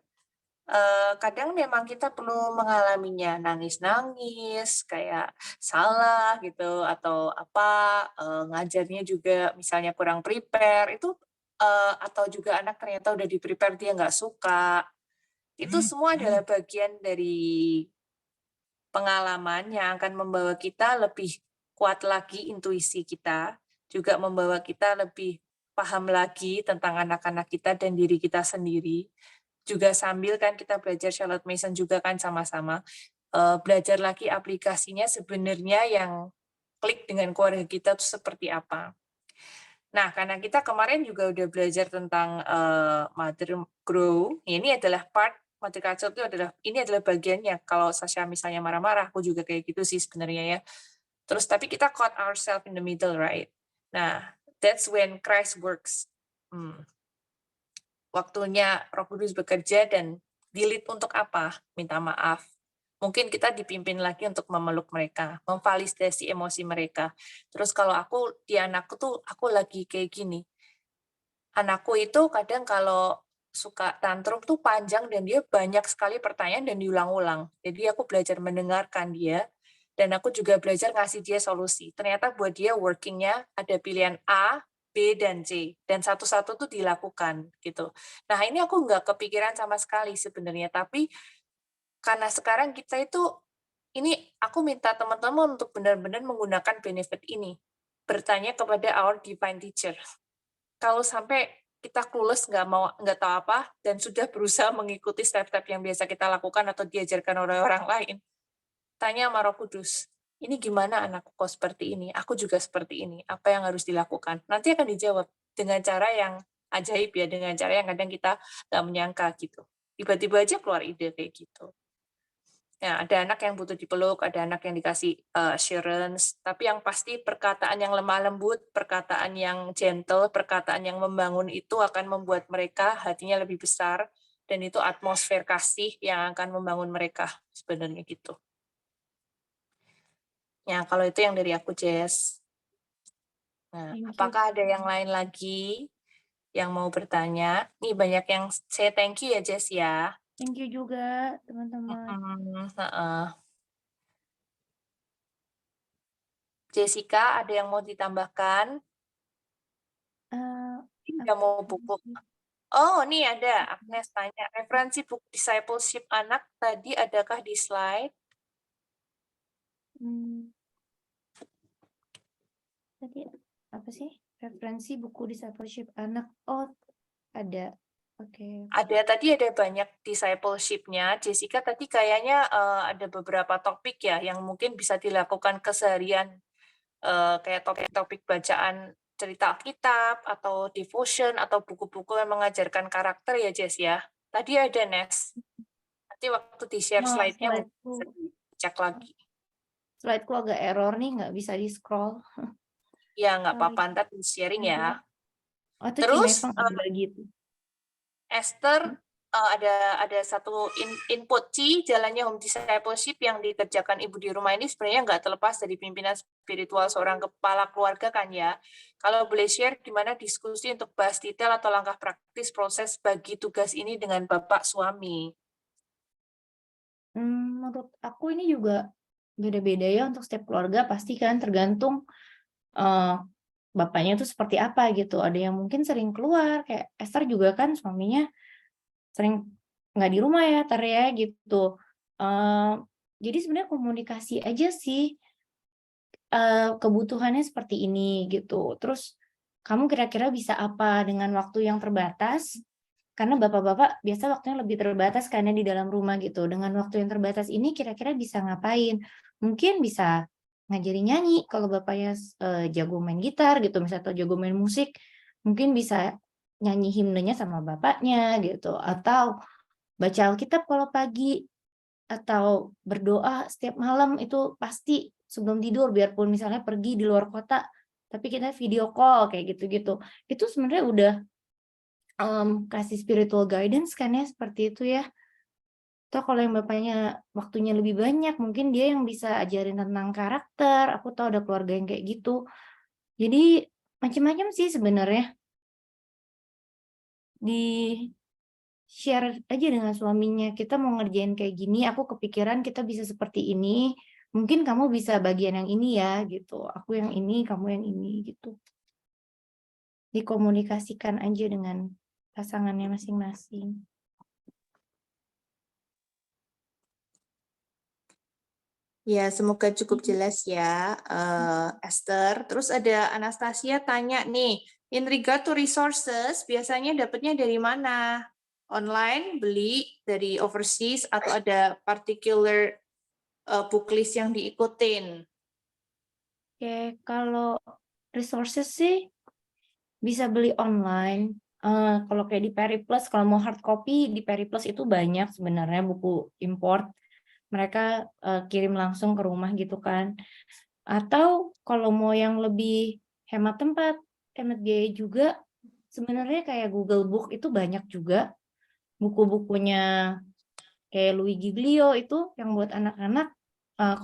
kadang memang kita perlu mengalaminya, nangis-nangis, kayak salah gitu, atau apa, ngajarnya juga misalnya kurang prepare, itu atau juga anak ternyata udah di-prepare dia nggak suka. Itu semua adalah bagian dari pengalaman yang akan membawa kita lebih kuat lagi intuisi kita, juga membawa kita lebih paham lagi tentang anak-anak kita dan diri kita sendiri. Juga sambil kan kita belajar Charlotte Mason juga kan sama-sama, belajar lagi aplikasinya sebenarnya yang klik dengan keluarga kita tuh seperti apa. Nah, karena kita kemarin juga udah belajar tentang, Mother Grow, ini adalah part Mother Culture itu adalah ini adalah bagiannya. Kalau Sasha misalnya marah-marah, aku juga kayak gitu sih sebenarnya ya. Terus tapi kita caught ourselves in the middle, right? Nah, that's when Christ works. Waktunya Roh Kudus bekerja dan delete untuk apa? Minta maaf. Mungkin kita dipimpin lagi untuk memeluk mereka, memvalidasi emosi mereka. Terus kalau aku, di anakku tuh, aku lagi kayak gini. Anakku itu kadang kalau suka tantrum tuh panjang dan dia banyak sekali pertanyaan dan diulang-ulang. Jadi aku belajar mendengarkan dia, dan aku juga belajar ngasih dia solusi. Ternyata buat dia working-nya ada pilihan A, B, dan C. Dan satu-satu tuh dilakukan gitu. Nah ini aku nggak kepikiran sama sekali sebenarnya, tapi karena sekarang kita itu, ini aku minta teman-teman untuk benar-benar menggunakan benefit ini. Bertanya kepada our divine teacher. kalau sampai kita clueless nggak tahu apa dan sudah berusaha mengikuti step-step yang biasa kita lakukan atau diajarkan oleh orang lain, tanya sama Roh Kudus, ini gimana anakku kok seperti ini? Aku juga seperti ini. Apa yang harus dilakukan? Nanti akan dijawab dengan cara yang ajaib ya, dengan cara yang kadang kita nggak menyangka gitu. Tiba-tiba aja keluar ide kayak gitu. Ya, ada anak yang butuh dipeluk, ada anak yang dikasih assurance, tapi yang pasti perkataan yang lemah lembut, perkataan yang gentle, perkataan yang membangun itu akan membuat mereka hatinya lebih besar, dan itu atmosfer kasih yang akan membangun mereka, sebenarnya gitu. Ya, kalau itu yang dari aku, Jess. Nah, Thank you. apakah ada yang lain lagi yang mau bertanya? Nih banyak yang say thank you ya, Jess ya. Thank you juga, teman-teman. Heeh. Jessica, ada yang mau ditambahkan? Udah mau buku. Oh, nih ada. Agnes tanya, referensi buku discipleship anak tadi adakah di slide? Tadi apa sih? Referensi buku discipleship anak. Oh, ada. Oke. Tadi ada banyak discipleship-nya. Jessica tadi kayaknya ada beberapa topik ya yang mungkin bisa dilakukan keseharian, kayak topik-topik bacaan cerita Alkitab atau devotion atau buku-buku yang mengajarkan karakter ya, Jess ya. Tadi ada Nes. Nanti waktu di-share Oh, slide-nya mungkin bisa dicek lagi. Slide-ku agak error nih, nggak bisa di-scroll. Ya, nggak Sorry. apa-apa, ntar di-sharing ya. Oh, itu Terus, Cimefang ada gitu. Esther, ada satu input jalannya home discipleship yang dikerjakan ibu di rumah ini sebenarnya nggak terlepas dari pimpinan spiritual seorang kepala keluarga kan ya. Kalau boleh share gimana diskusi untuk bahas detail atau langkah praktis proses bagi tugas ini dengan bapak suami. Menurut aku ini juga beda-beda ya untuk setiap keluarga, pasti kan tergantung bapaknya itu seperti apa gitu. Ada yang mungkin sering keluar, kayak Esther juga kan suaminya sering nggak di rumah ya, gitu. Jadi sebenarnya komunikasi aja sih, kebutuhannya seperti ini gitu. Terus kamu kira-kira bisa apa dengan waktu yang terbatas? Karena bapak-bapak biasa waktunya lebih terbatas karena di dalam rumah gitu. Dengan waktu yang terbatas ini kira-kira bisa ngapain? Mungkin bisa ngajari nyanyi kalau bapaknya jago main gitar gitu, misalnya atau jago main musik, mungkin bisa nyanyi himnenya sama bapaknya gitu, atau baca Alkitab kalau pagi, atau berdoa setiap malam itu pasti sebelum tidur, biarpun misalnya pergi di luar kota, tapi kita video call kayak gitu-gitu. Itu sebenarnya udah kasih spiritual guidance kan ya, seperti itu ya. Atau kalau yang bapaknya waktunya lebih banyak, mungkin dia yang bisa ajarin tentang karakter. Aku tahu ada keluarga yang kayak gitu. Jadi macam-macam sih sebenarnya. Di share aja dengan suaminya, kita mau ngerjain kayak gini, aku kepikiran kita bisa seperti ini, mungkin kamu bisa bagian yang ini ya, gitu. Aku yang ini, kamu yang ini, gitu. Dikomunikasikan aja dengan pasangannya masing-masing. Ya, semoga cukup jelas ya, Esther. Terus ada Anastasia tanya nih, in regard to resources, biasanya dapatnya dari mana? Online, beli dari overseas, atau ada particular book list yang diikutin? Oke, kalau resources sih bisa beli online. Kalau kayak di Periplus, kalau mau hard copy, di Periplus itu banyak sebenarnya buku import. Mereka kirim langsung ke rumah gitu kan. Atau kalau mau yang lebih hemat tempat, hemat biaya juga, sebenarnya kayak Google Book itu banyak juga. Buku-bukunya kayak Louis Giglio itu yang buat anak-anak,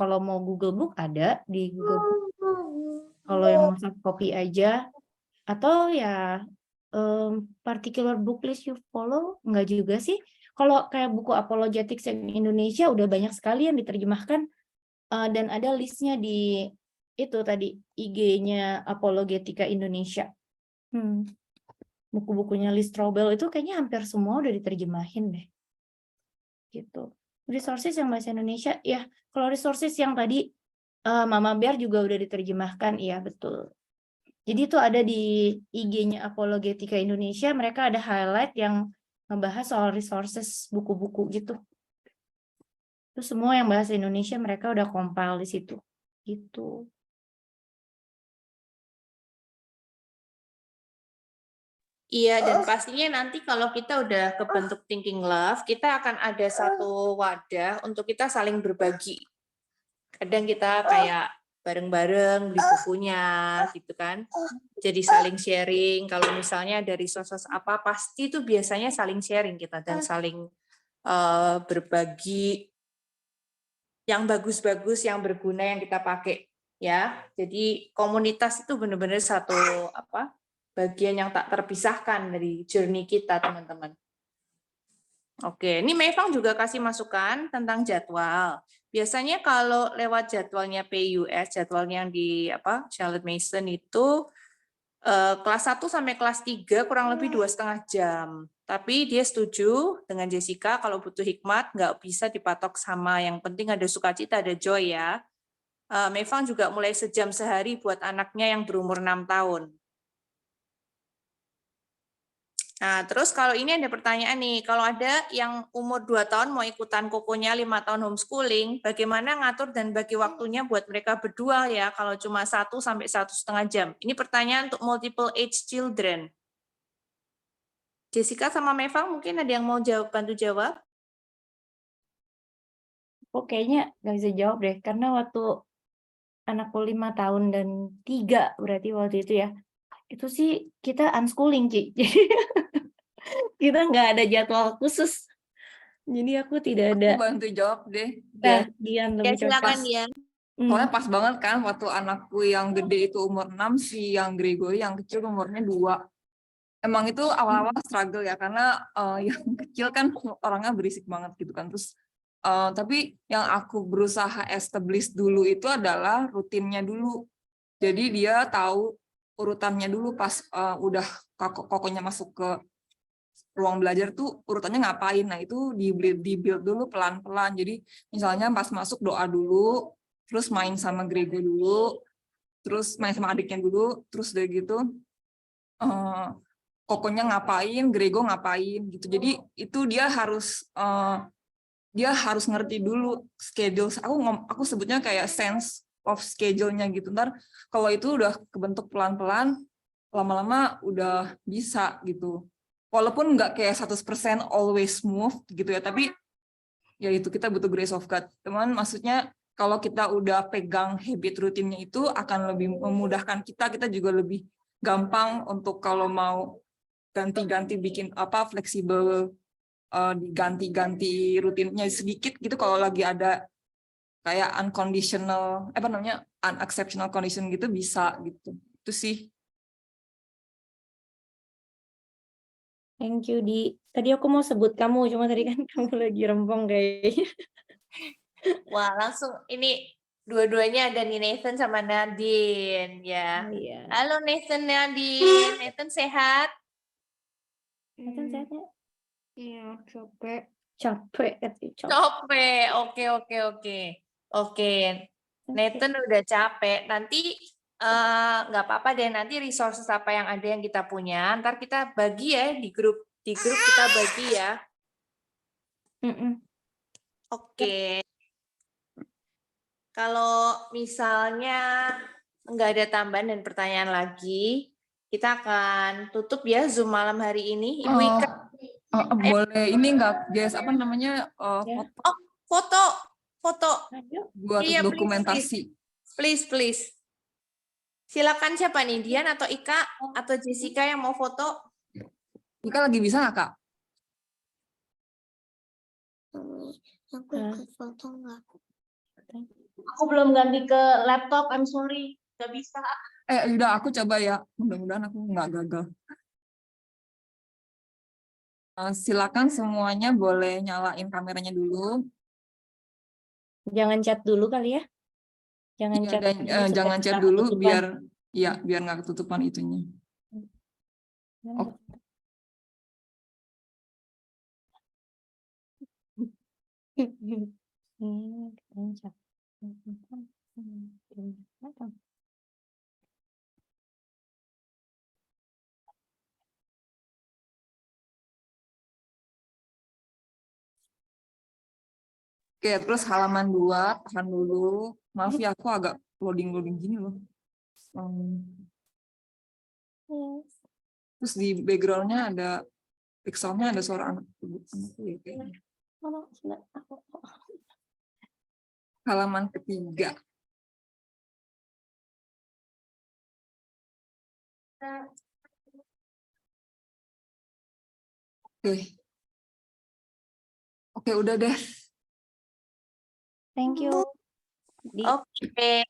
kalau mau Google Book ada di Google Book. Kalau yang mau soft copy aja, atau ya particular book list you follow, enggak juga sih. Kalau kayak buku apologetics yang Indonesia udah banyak sekali yang diterjemahkan, dan ada listnya di itu tadi IG-nya Apologetika Indonesia. Buku-bukunya Liz Strobel itu kayaknya hampir semua udah diterjemahin deh. Gitu. Resources yang bahasa Indonesia, ya kalau resources yang tadi Mama Bear juga udah diterjemahkan, iya betul. Jadi itu ada di IG-nya Apologetika Indonesia, mereka ada highlight yang membahas soal resources buku-buku gitu. Itu semua yang bahasa Indonesia mereka udah compile di situ. Gitu. Iya, dan pastinya nanti kalau kita udah kebentuk Thinking Love, kita akan ada satu wadah untuk kita saling berbagi. Kadang kita kayak bareng-bareng beli bukunya gitu kan. Jadi saling sharing, kalau misalnya dari resources apa, pasti itu biasanya saling sharing kita dan saling berbagi yang bagus-bagus, yang berguna yang kita pakai ya. Jadi komunitas itu benar-benar satu bagian yang tak terpisahkan dari journey kita, teman-teman. Oke, ini Mevang juga kasih masukan tentang jadwal. Biasanya kalau lewat jadwalnya PUS, jadwalnya yang di Charlotte Mason itu kelas 1 sampai kelas 3 kurang lebih 2,5 jam. Tapi dia setuju dengan Jessica kalau butuh hikmat nggak bisa dipatok sama, yang penting ada sukacita, ada joy ya. Mevang juga mulai sejam sehari buat anaknya yang berumur 6 tahun. Nah, terus kalau ini ada pertanyaan nih, kalau ada yang umur 2 tahun mau ikutan kokonya 5 tahun homeschooling, bagaimana ngatur dan bagi waktunya buat mereka berdua ya, kalau cuma 1 sampai 1,5 jam? Ini pertanyaan untuk multiple age children. Jessica sama Mevang mungkin ada yang mau bantu jawab? Aku kayaknya nggak bisa jawab deh, karena waktu anakku 5 tahun dan 3 berarti waktu itu ya, itu sih kita unschooling, Ci. Jadi kita nggak ada jadwal khusus. Jadi aku tidak ada. Aku bantu jawab deh. Nah, Ya, Dian Ya, lebih silakan cocok. Dian. soalnya pas banget kan waktu anakku yang gede itu umur 6, si yang Gregory yang kecil umurnya 2. Emang itu awal-awal struggle ya, karena yang kecil kan orangnya berisik banget gitu kan. Terus tapi yang aku berusaha establish dulu itu adalah rutinnya dulu. Jadi dia tahu urutannya dulu pas udah kokonya masuk ke ruang belajar tuh urutannya ngapain. Nah, itu di-build dulu pelan-pelan. Jadi misalnya pas masuk doa dulu, terus main sama Grego dulu, terus main sama adiknya dulu, terus udah gitu kokonya ngapain, Grego ngapain gitu. Jadi itu dia harus ngerti dulu schedule. Aku sebutnya kayak sense of schedule-nya gitu. Ntar kalau itu udah kebentuk pelan-pelan, lama-lama udah bisa gitu. Walaupun nggak kayak 100% always smooth gitu ya, tapi ya itu kita butuh grace of God. Teman, maksudnya kalau kita udah pegang habit rutinnya itu akan lebih memudahkan kita juga lebih gampang untuk kalau mau ganti-ganti bikin fleksibel, diganti-ganti rutinnya sedikit gitu kalau lagi ada kayak unconditional unexceptional condition gitu bisa gitu. Itu sih. Thank you, Di. Tadi aku mau sebut kamu, cuma tadi kan kamu lagi rempong kayaknya. Wah, langsung ini dua-duanya ada nih, Nathan sama Nadine ya. Oh, iya. Halo Nathan, Nadine. Nathan sehat? Nathan sehat ya? Iya, capek. Capek, capek. Capek. Oke. Oke. Nathan udah capek. Nanti nggak apa-apa deh, nanti resources apa yang ada yang kita punya, ntar kita bagi ya di grup kita bagi ya. Oke. Kalau misalnya nggak ada tambahan dan pertanyaan lagi, kita akan tutup ya Zoom malam hari ini. Ibu Ika. Boleh ini nggak, Jess, apa namanya, Ya. Foto. buat Iya, dokumentasi. Please. Silakan, siapa nih, Dian atau Ika atau Jessica yang mau foto? Ika lagi bisa nggak, Kak? Aku ikut foto nggak? Aku belum ganti ke laptop, I'm sorry. Gak bisa. Udah aku coba ya. Mudah-mudahan aku nggak gagal. Silakan semuanya boleh nyalain kameranya dulu. Jangan chat dulu kali ya. Jangan Iya, chat dan dulu supaya jangan chat nggak dulu ketutupan. biar nggak ketutupan itunya. Oke, terus halaman 2, tahan dulu. Maaf ya, aku agak loading gini loh. Terus di background-nya ada, pixelnya ada suara anakku ya, kayaknya. Halaman ketiga. Oke. Oke, udah deh. Thank you. Oke.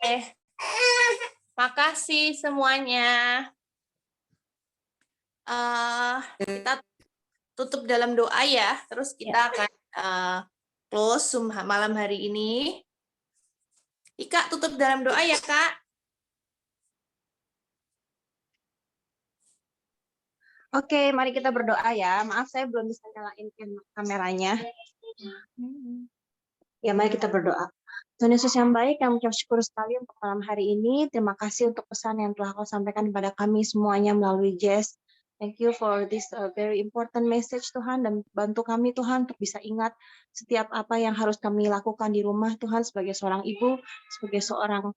Makasih semuanya. Kita tutup dalam doa ya. Terus kita akan close Zoom malam hari ini. Ika tutup dalam doa ya, Kak. Oke, mari kita berdoa ya. Maaf saya belum bisa nyalain kameranya. Ya, mari kita berdoa. Tuhan Yesus yang baik, kami mengucap syukur sekali untuk malam hari ini. Terima kasih untuk pesan yang telah Kau sampaikan kepada kami semuanya melalui Jess. Thank you for this very important message Tuhan, dan bantu kami Tuhan untuk bisa ingat setiap apa yang harus kami lakukan di rumah Tuhan, sebagai seorang ibu, sebagai seorang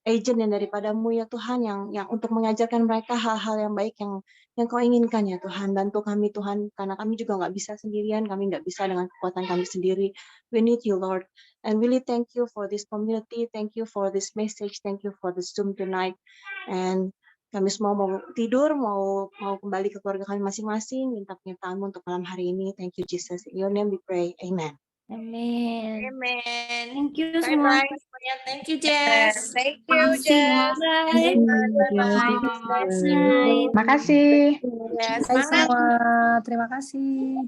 agent yang daripadamu ya Tuhan, yang untuk mengajarkan mereka hal-hal yang baik yang Kau inginkan ya Tuhan. Bantu kami Tuhan, karena kami juga nggak bisa sendirian, kami nggak bisa dengan kekuatan kami sendiri. We need you Lord, and really thank you for this community, thank you for this message, thank you for the Zoom tonight, and kami semua mau tidur, mau kembali ke keluarga kami masing-masing, minta penyertaan-Mu untuk malam hari ini. Thank you Jesus, in your name we pray, amen. Amin. Amen. Thank you semua. Bye-bye semuanya. Thank you, Jess. Thank you, Jess. Bye. Bye-bye. Makasih. Ya, Hai semangat. semua. Terima kasih.